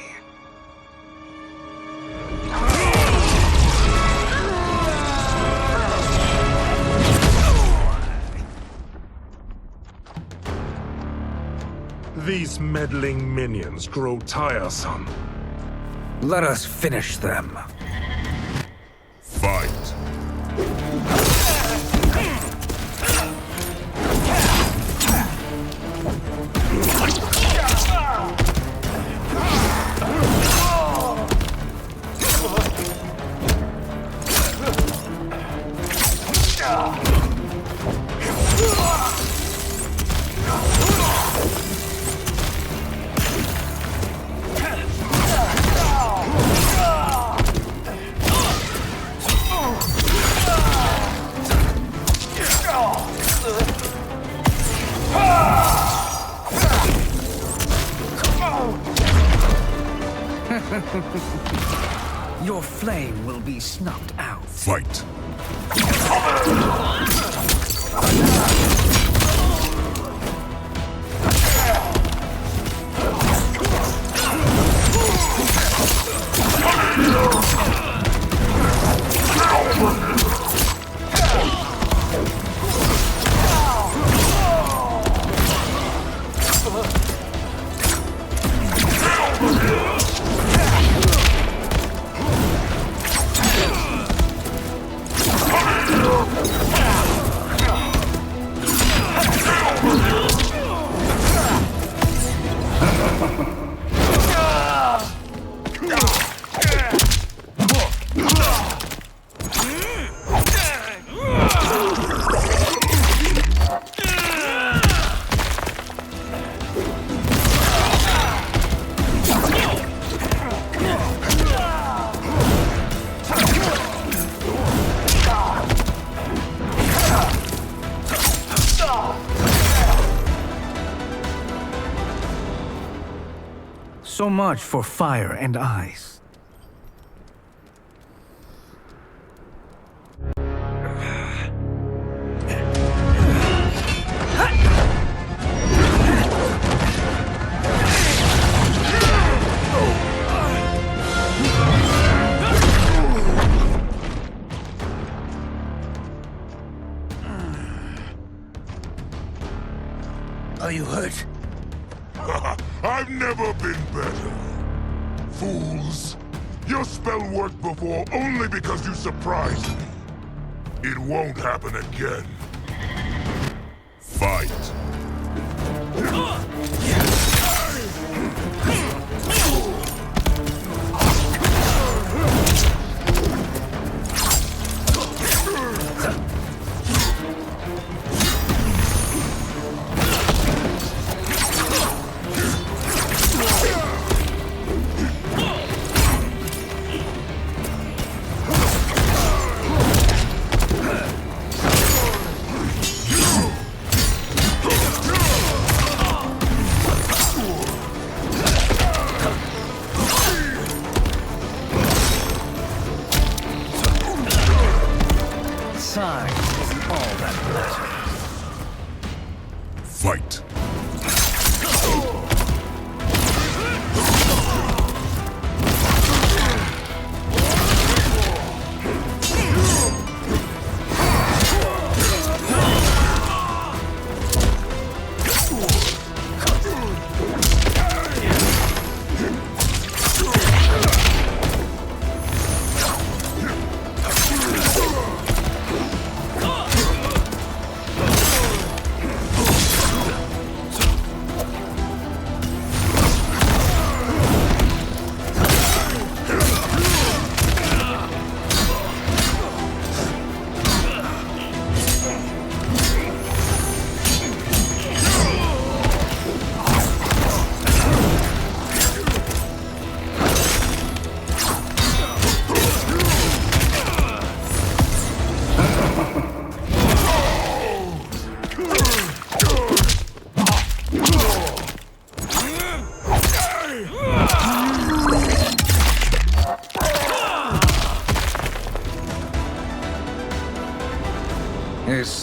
These meddling minions grow tiresome. Let us finish them. Fight. Your flame will be snuffed out. Fight. So much for fire and ice. Are you hurt? I've never been better. Fools. Your spell worked before only because you surprised me. It won't happen again. Fight.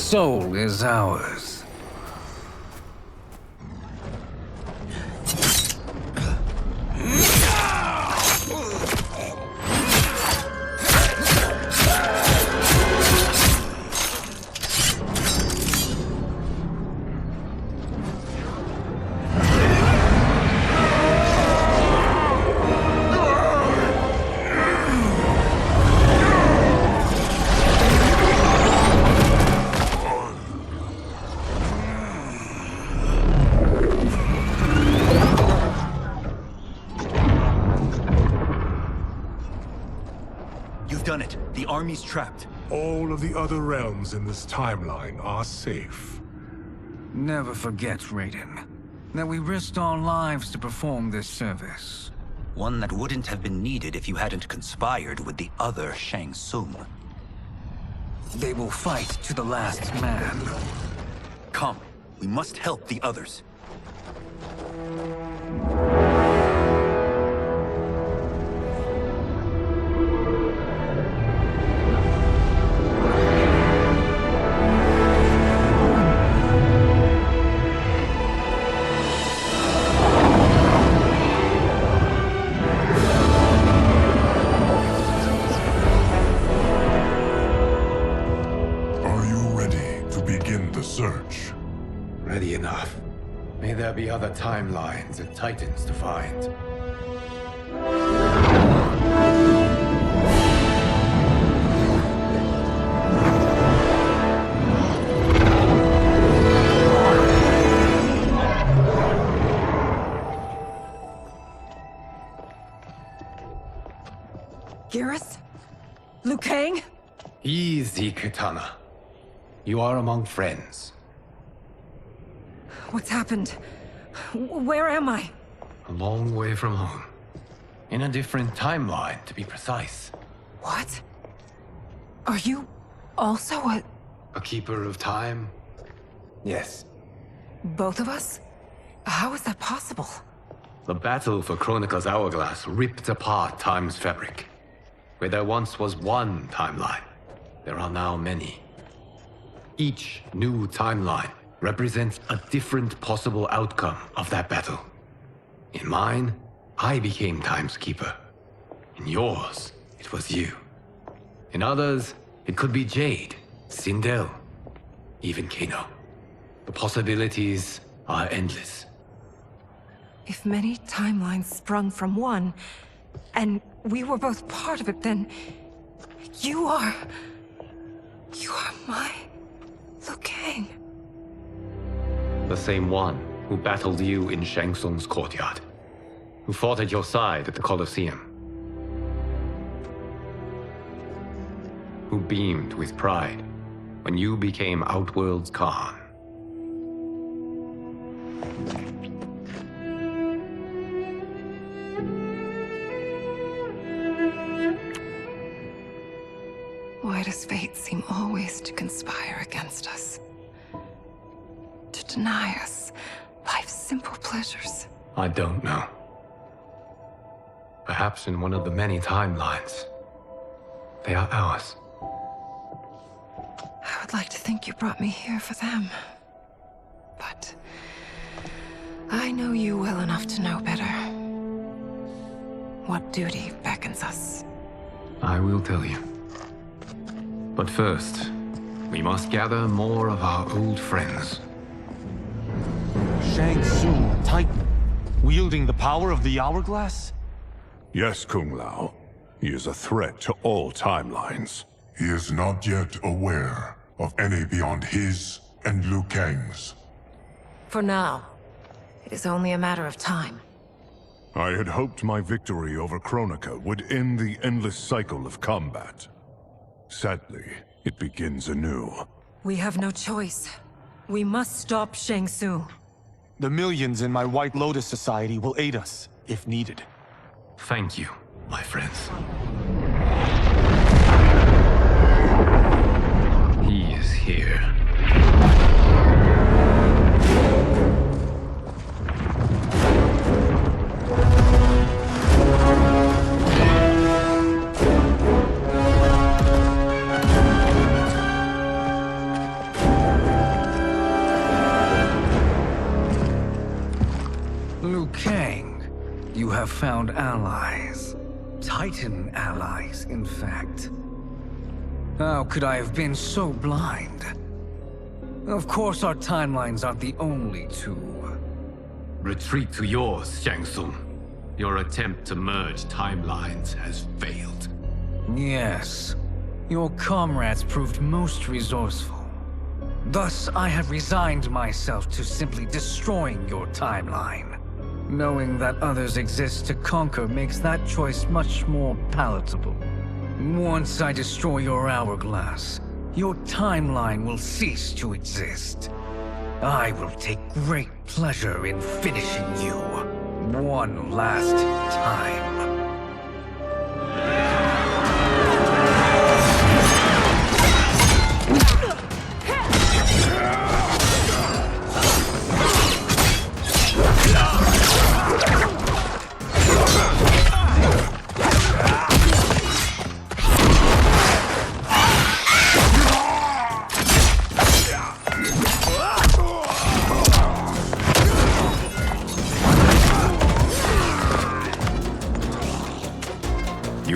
soul is ours. Done it. The army's trapped. All of the other realms in this timeline are safe. Never forget, Raiden, that we risked our lives to perform this service. One that wouldn't have been needed if you hadn't conspired with the other Shang Tsung. They will fight to the last man. Come, we must help the others. Search. Ready enough. May there be other timelines and Titans to find. Garrus? Liu Kang? Easy, Kitana. You are among friends. What's happened? Where am I? A long way from home. In a different timeline, to be precise. What? Are you also a keeper of time? Yes. Both of us? How is that possible? The battle for Chronica's hourglass ripped apart time's fabric. Where there once was one timeline, there are now many. Each new timeline represents a different possible outcome of that battle. In mine, I became Time's Keeper. In yours, it was you. In others, it could be Jade, Sindel, even Kano. The possibilities are endless. If many timelines sprung from one, and we were both part of it, then you are my Liu Kang. The same one who battled you in Shang Tsung's courtyard. Who fought at your side at the Colosseum. Who beamed with pride when you became Outworld's Khan. Why does fate seem always to conspire against us? To deny us life's simple pleasures? I don't know. Perhaps in one of the many timelines, they are ours. I would like to think you brought me here for them. But I know you well enough to know better. What duty beckons us? I will tell you. But first, we must gather more of our old friends. Shang Tsung, Titan, wielding the power of the hourglass? Yes, Kung Lao. He is a threat to all timelines. He is not yet aware of any beyond his and Liu Kang's. For now, it is only a matter of time. I had hoped my victory over Chronica would end the endless cycle of combat. Sadly, it begins anew. We have no choice. We must stop Shang Tsung. The millions in my White Lotus Society will aid us, if needed. Thank you, my friends. He is here. Liu Kang, you have found allies. Titan allies, in fact. How could I have been so blind? Of course our timelines aren't the only two. Retreat to yours, Shang Tsung. Your attempt to merge timelines has failed. Yes. Your comrades proved most resourceful. Thus, I have resigned myself to simply destroying your timeline. Knowing that others exist to conquer makes that choice much more palatable. Once I destroy your hourglass, your timeline will cease to exist. I will take great pleasure in finishing you one last time.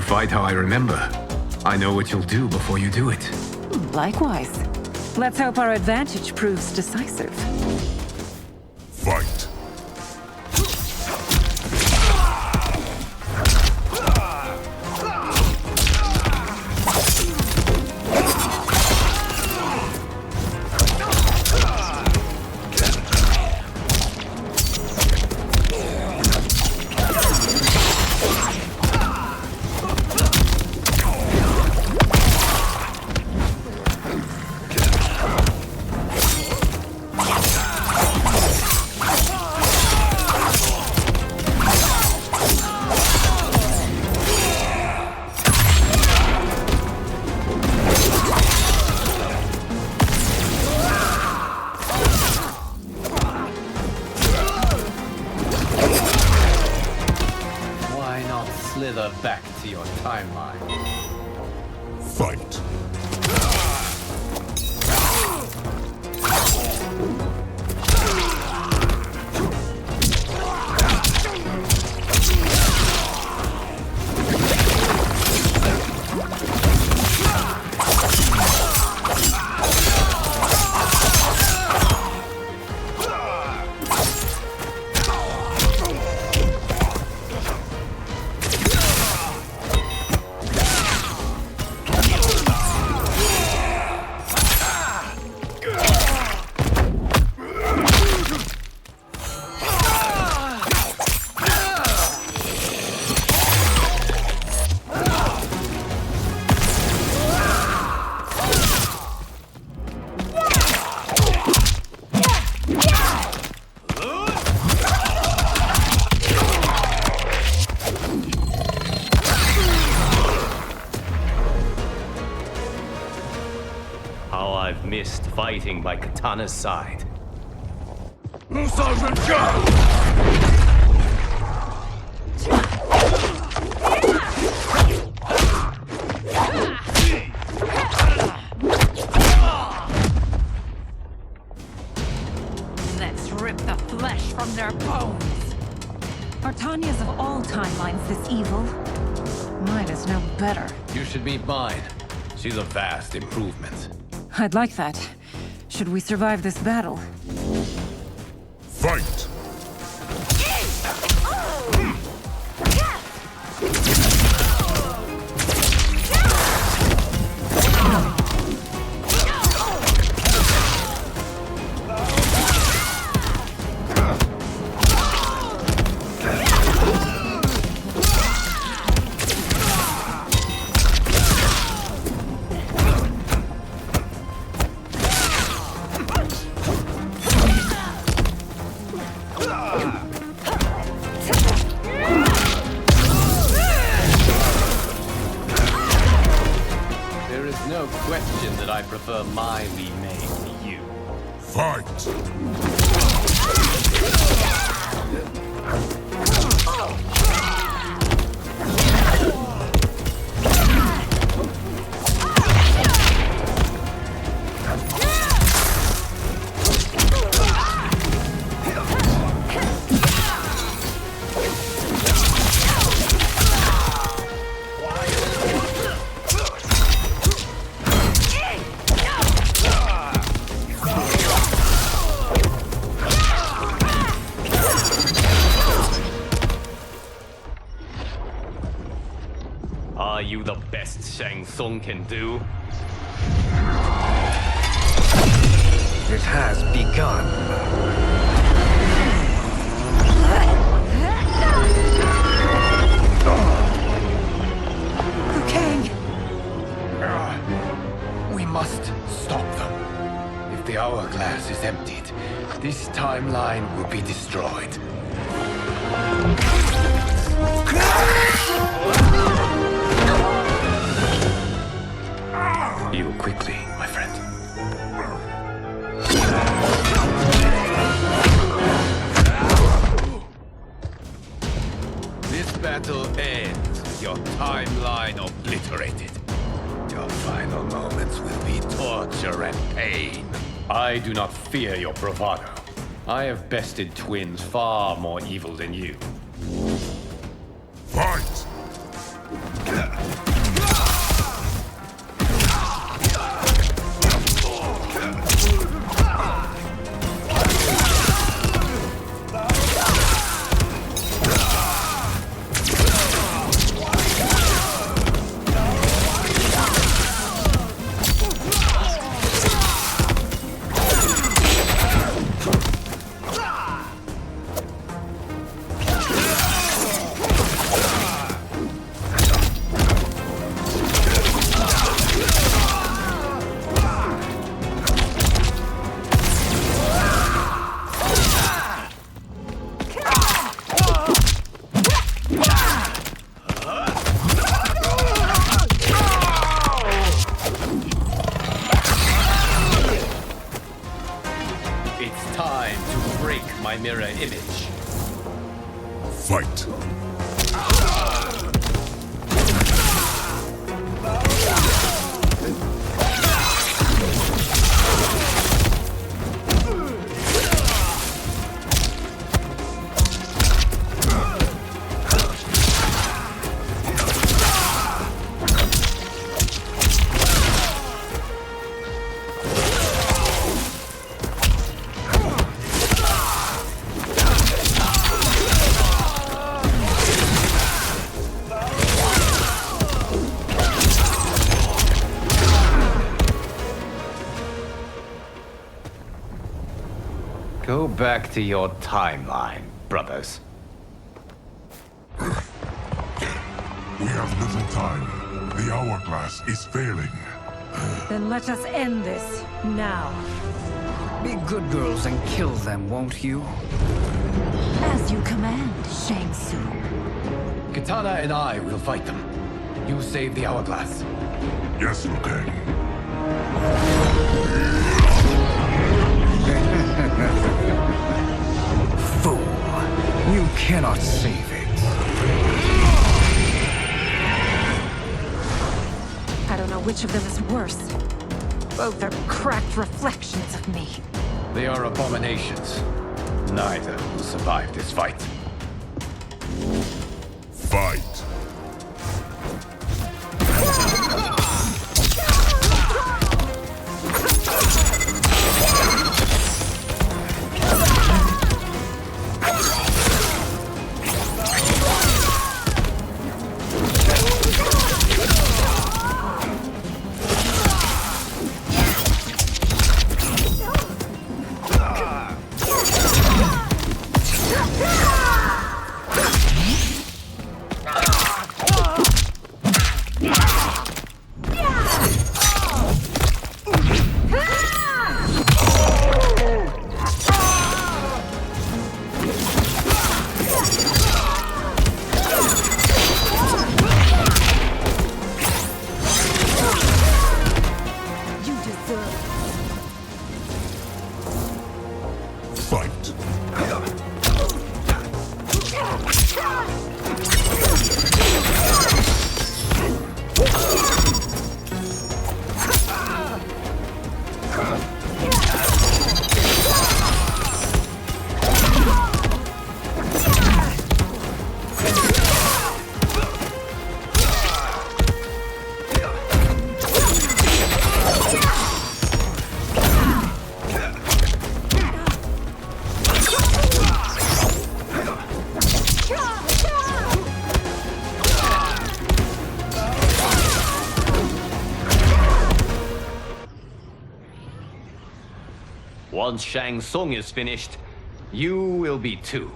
Fight how I remember. I know what you'll do before you do it. Likewise. Let's hope our advantage proves decisive. Fight. Slither back to your timeline. Fight. I've missed fighting by Katana's side. Let's rip the flesh from their bones. Are Tanya's of all timelines this evil? Mine is no better. You should meet mine. She's a vast improvement. I'd like that. Should we survive this battle? Fight! No question that I prefer my remake to you. Fight! Are you the best Shang Tsung can do? It has begun. Liu Kang! We must stop them. If the hourglass is emptied, this timeline will be destroyed. Heal quickly, my friend. This battle ends with your timeline obliterated. Your final moments will be torture and pain. I do not fear your bravado. I have bested twins far more evil than you. Fight! It's time to break my mirror image. Fight! Go back to your timeline, brothers. We have little time. The hourglass is failing. Then let us end this, now. Be good girls and kill them, won't you? As you command, Shang Tsung. Katana and I will fight them. You save the hourglass. Yes, Liu Kang. Fool! You cannot save it. I don't know which of them is worse. Both are cracked reflections of me. They are abominations. Neither will survive this fight. Fight! Fight! once Shang Tsung is finished, you will be too.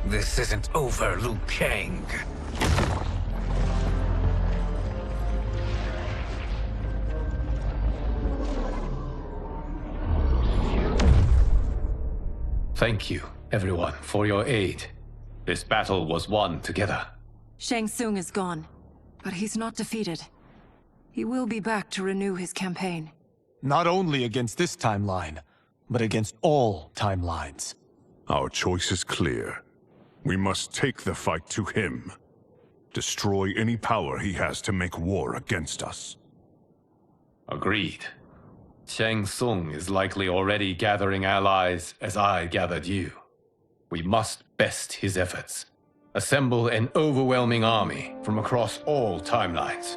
This isn't over, Liu Kang. Thank you, everyone, for your aid. This battle was won together. Shang Tsung is gone, but he's not defeated. He will be back to renew his campaign. Not only against this timeline, but against all timelines. Our choice is clear. We must take the fight to him. Destroy any power he has to make war against us. Agreed. Shang Tsung is likely already gathering allies as I gathered you. We must best his efforts. Assemble an overwhelming army from across all timelines.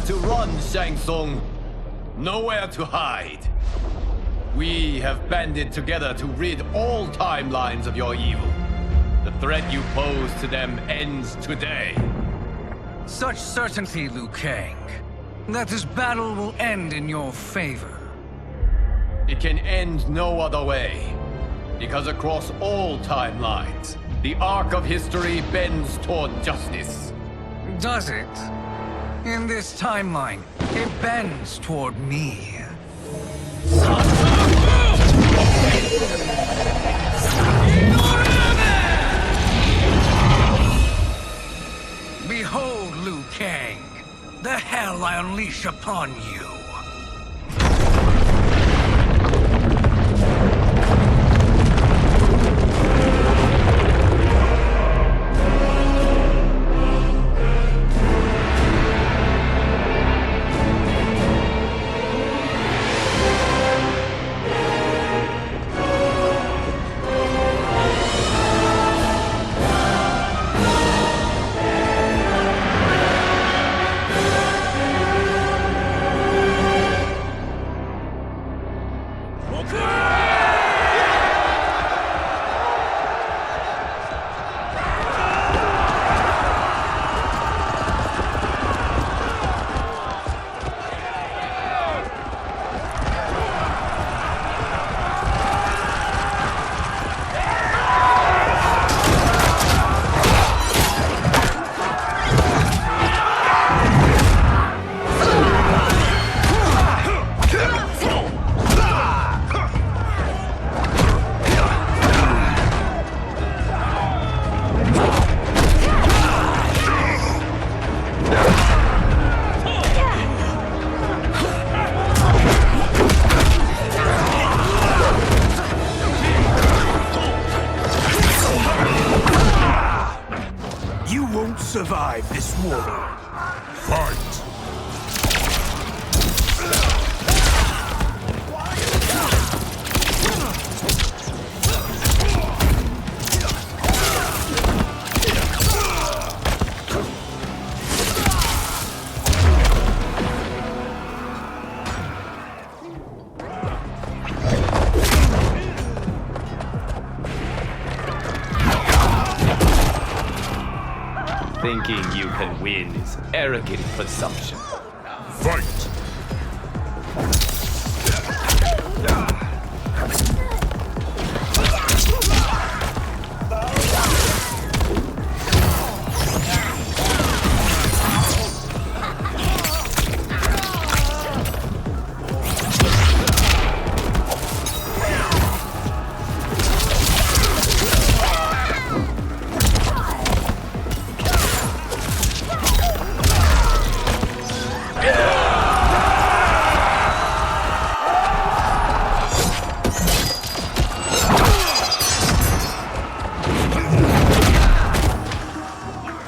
To run, Shang Tsung. Nowhere to hide. We have banded together to rid all timelines of your evil. The threat you pose to them ends today. Such certainty, Liu Kang, that this battle will end in your favor. It can end no other way. Because across all timelines, the arc of history bends toward justice. Does it? In this timeline, it bends toward me. Behold, Liu Kang, the hell I unleash upon you. survive this war. Fight! Thinking you can win is arrogant presumption. Fight!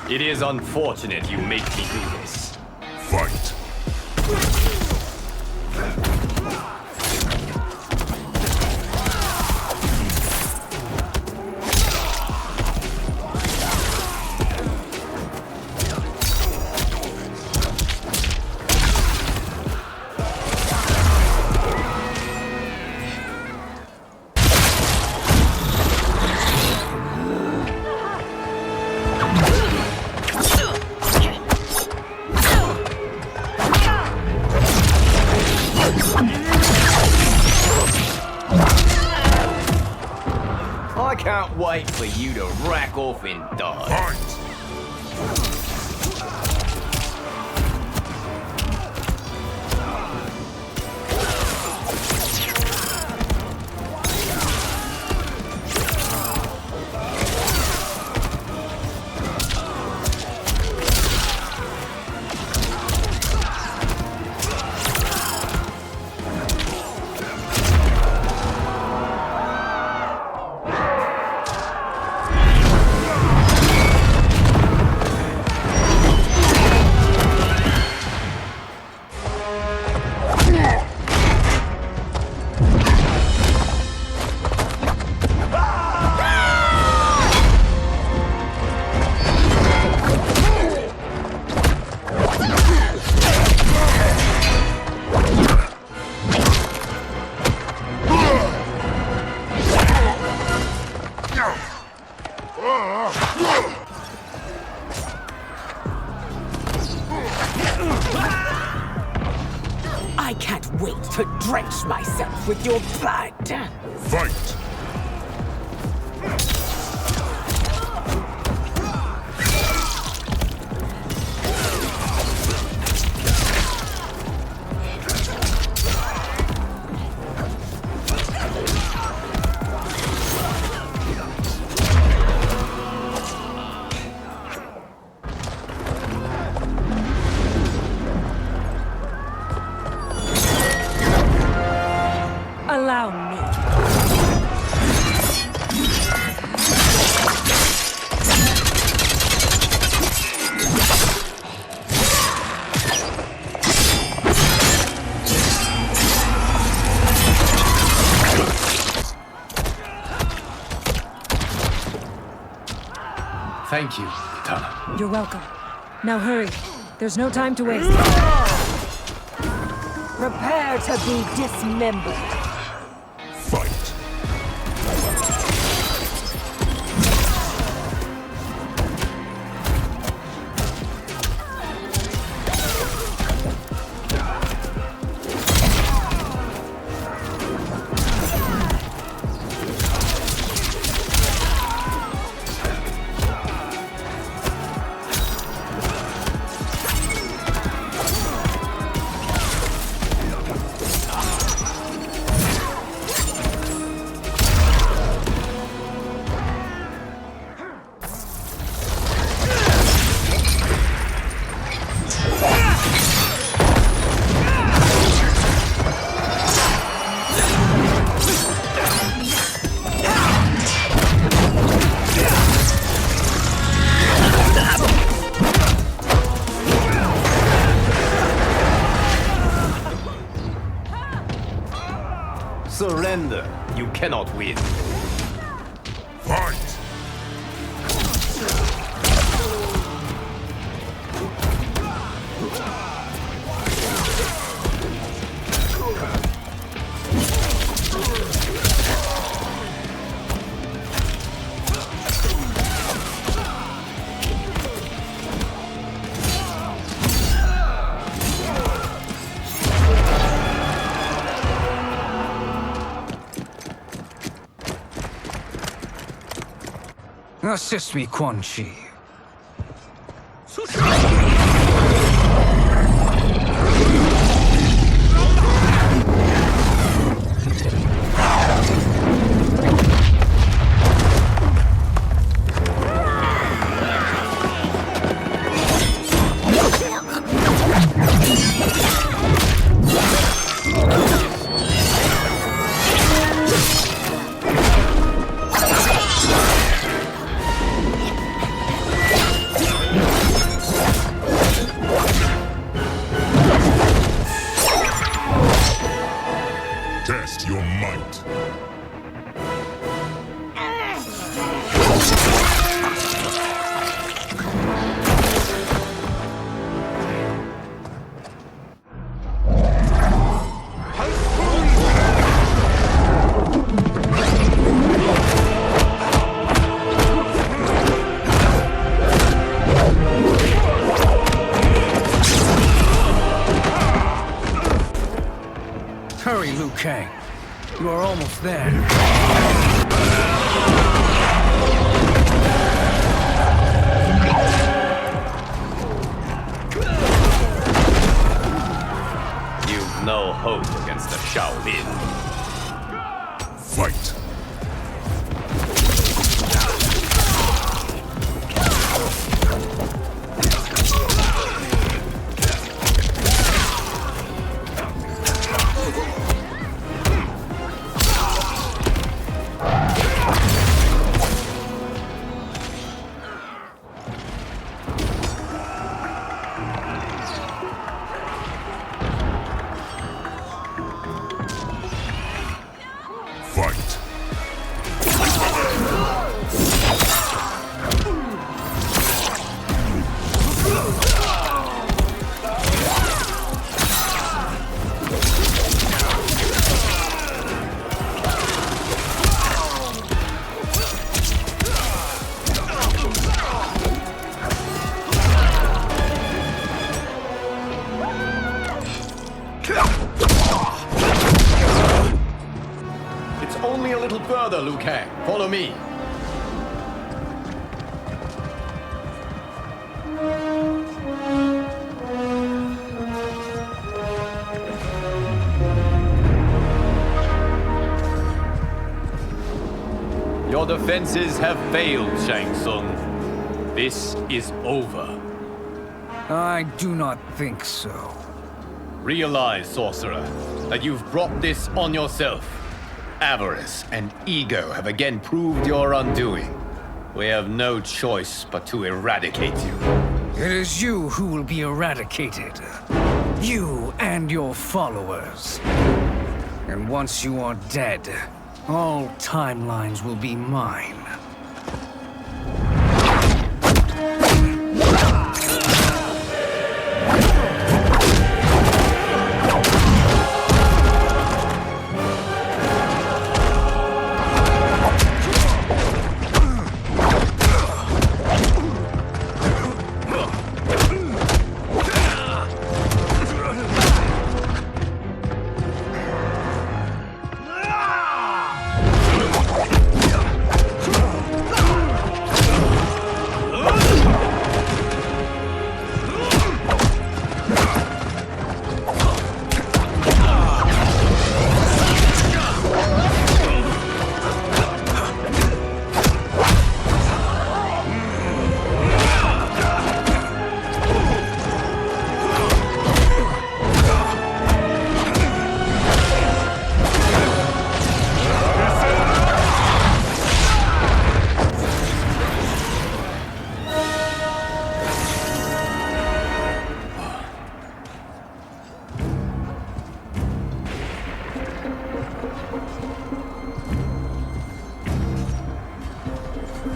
It is unfortunate you make me do this. Fight! I can't wait for you to rack off and die. I can't wait to drench myself with your blood. Fight! Allow me. Thank you, Katana. You're welcome. Now hurry. There's no time to waste. Prepare to be dismembered. Fight! cannot win. Fight! Assist me, Quan Chi. Test your might. Hurry, Liu Kang. You are almost there. You've no hope against the Shaolin. Fight! Fight! It's only a little further, Liu Kang. Follow me. Your defenses have failed, Shang Tsung. This is over. I do not think so. Realize, sorcerer, that you've brought this on yourself. Avarice and ego have again proved your undoing. We have no choice but to eradicate you. It is you who will be eradicated. You and your followers. And once you are dead, all timelines will be mine.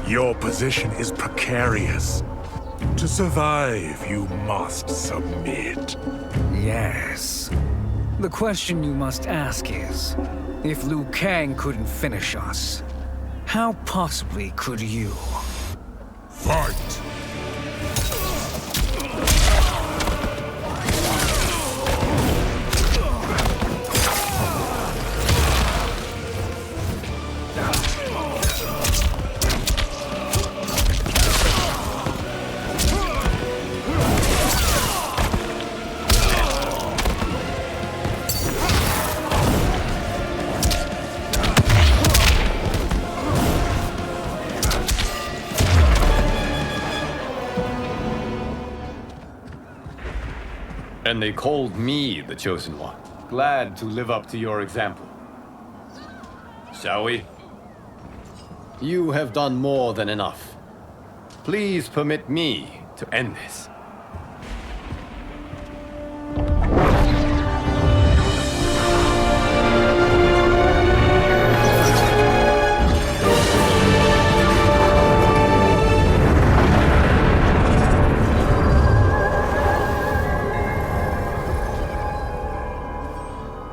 Your position is precarious. To survive, you must submit. Yes. The question you must ask is, if Liu Kang couldn't finish us, how possibly could you? Fight! And they called me the Chosen One. Glad to live up to your example. Shall we? You have done more than enough. Please permit me to end this.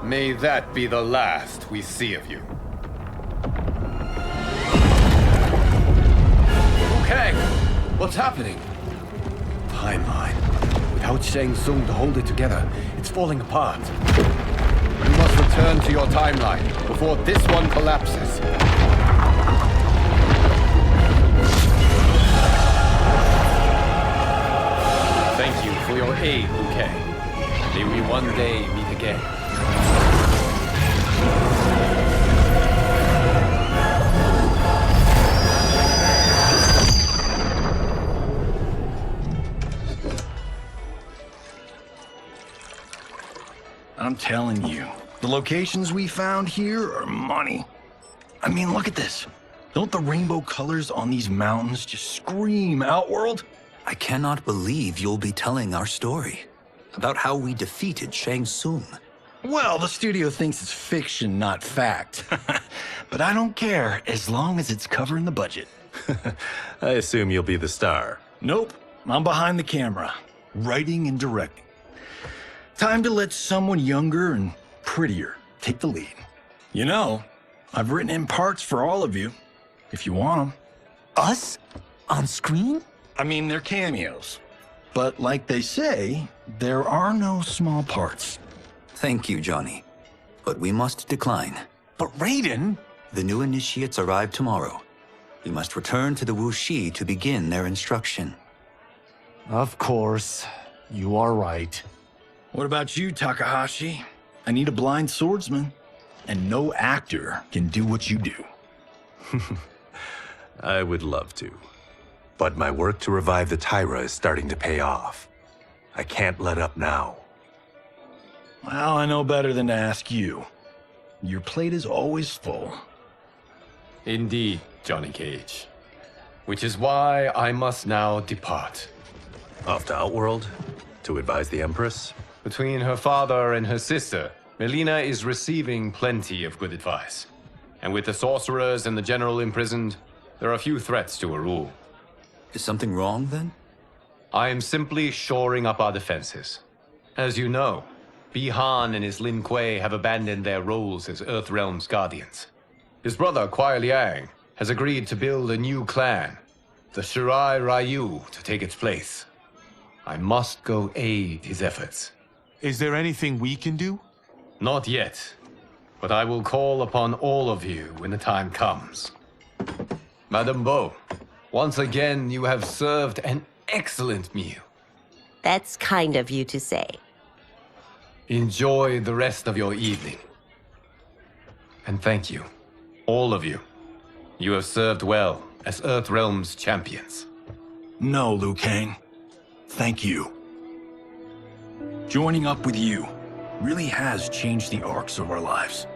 May that be the last we see of you. Okay, what's happening? Timeline. Without Shang Tsung to hold it together, it's falling apart. You must return to your timeline before this one collapses. Thank you for your aid, Liu Kang. May we one day meet again. I'm telling you, the locations we found here are money. I mean, look at this. Don't the rainbow colors on these mountains just scream Outworld? I cannot believe you'll be telling our story about how we defeated Shang Tsung. Well, the studio thinks it's fiction, not fact. But I don't care, as long as it's covering the budget. I assume you'll be the star. Nope, I'm behind the camera, writing and directing. Time to let someone younger and prettier take the lead. You know, I've written in parts for all of you, if you want them. Us? On screen? I mean, they're cameos. But like they say, there are no small parts. Thank you, Johnny. But we must decline. But Raiden? The new initiates arrive tomorrow. We must return to the Wuxi to begin their instruction. Of course. You are right. What about you, Takahashi? I need a blind swordsman, and no actor can do what you do. I would love to. But my work to revive the Tyra is starting to pay off. I can't let up now. Well, I know better than to ask you. Your plate is always full. Indeed, Johnny Cage. Which is why I must now depart. Off to Outworld? To advise the Empress? Between her father and her sister, Melina is receiving plenty of good advice. And with the sorcerers and the general imprisoned, there are few threats to her rule. Is something wrong, then? I am simply shoring up our defenses. As you know, Bi-Han and his Lin Kuei have abandoned their roles as Earthrealm's guardians. His brother, Kuai Liang, has agreed to build a new clan, the Shirai Ryu, to take its place. I must go aid his efforts. Is there anything we can do? Not yet, but I will call upon all of you when the time comes. Madame Bo, once again you have served an excellent meal. That's kind of you to say. Enjoy the rest of your evening. And thank you, all of you. You have served well as Earthrealm's champions. No, Liu Kang. Thank you. Joining up with you really has changed the arcs of our lives.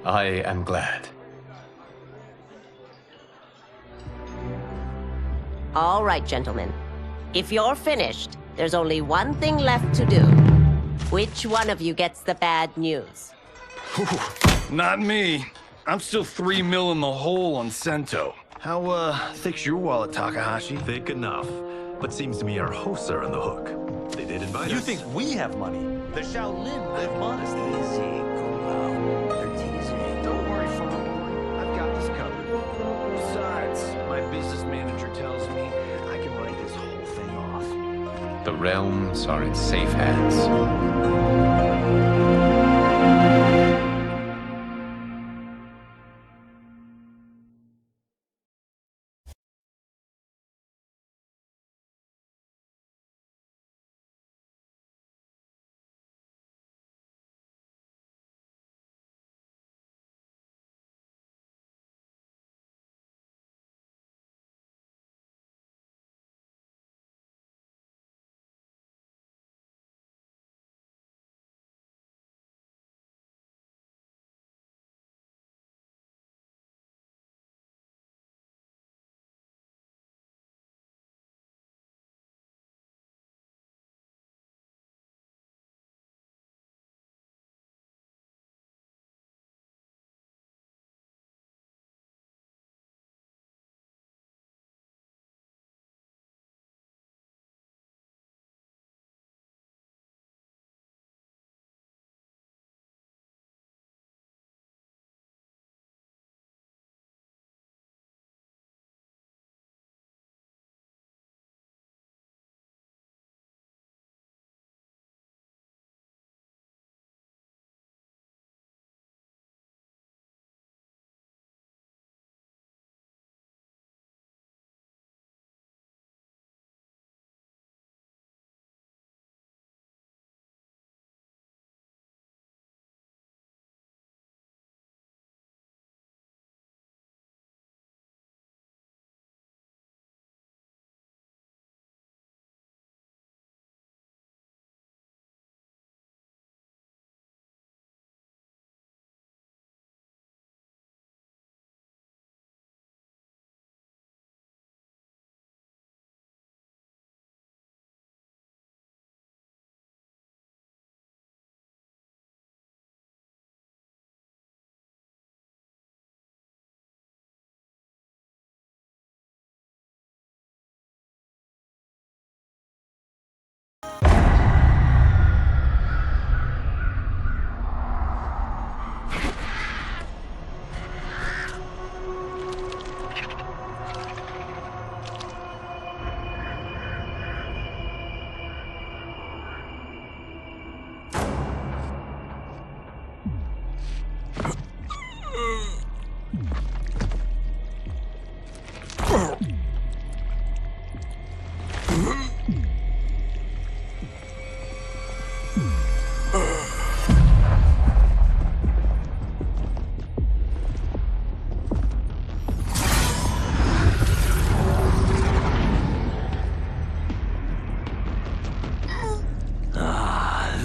I am glad. All right, gentlemen. If you're finished, there's only one thing left to do. Which one of you gets the bad news? Not me. I'm still 3 mil in the hole on Sento. How, thick's your wallet, Takahashi? Thick enough. But seems to me our hosts are on the hook. They did invite us. You think we have money? The Shaolin live modestly. They're teasing. Don't worry, Farm. I've got this covered. Besides, my business manager tells me I can write this whole thing off. The realms are in safe hands.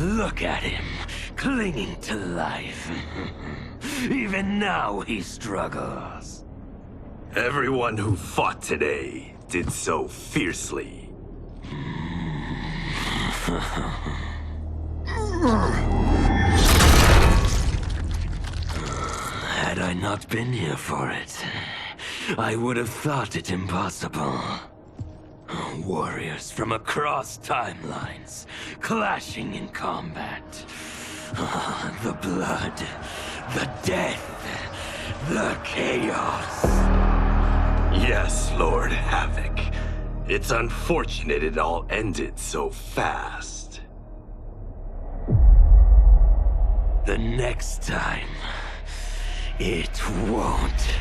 Look at him, clinging to life. Even now he struggles. Everyone who fought today did so fiercely. Had I not been here for it, I would have thought it impossible. Warriors from across timelines, clashing in combat. The blood, the death, the chaos. Yes, Lord Havoc. It's unfortunate it all ended so fast. The next time, it won't.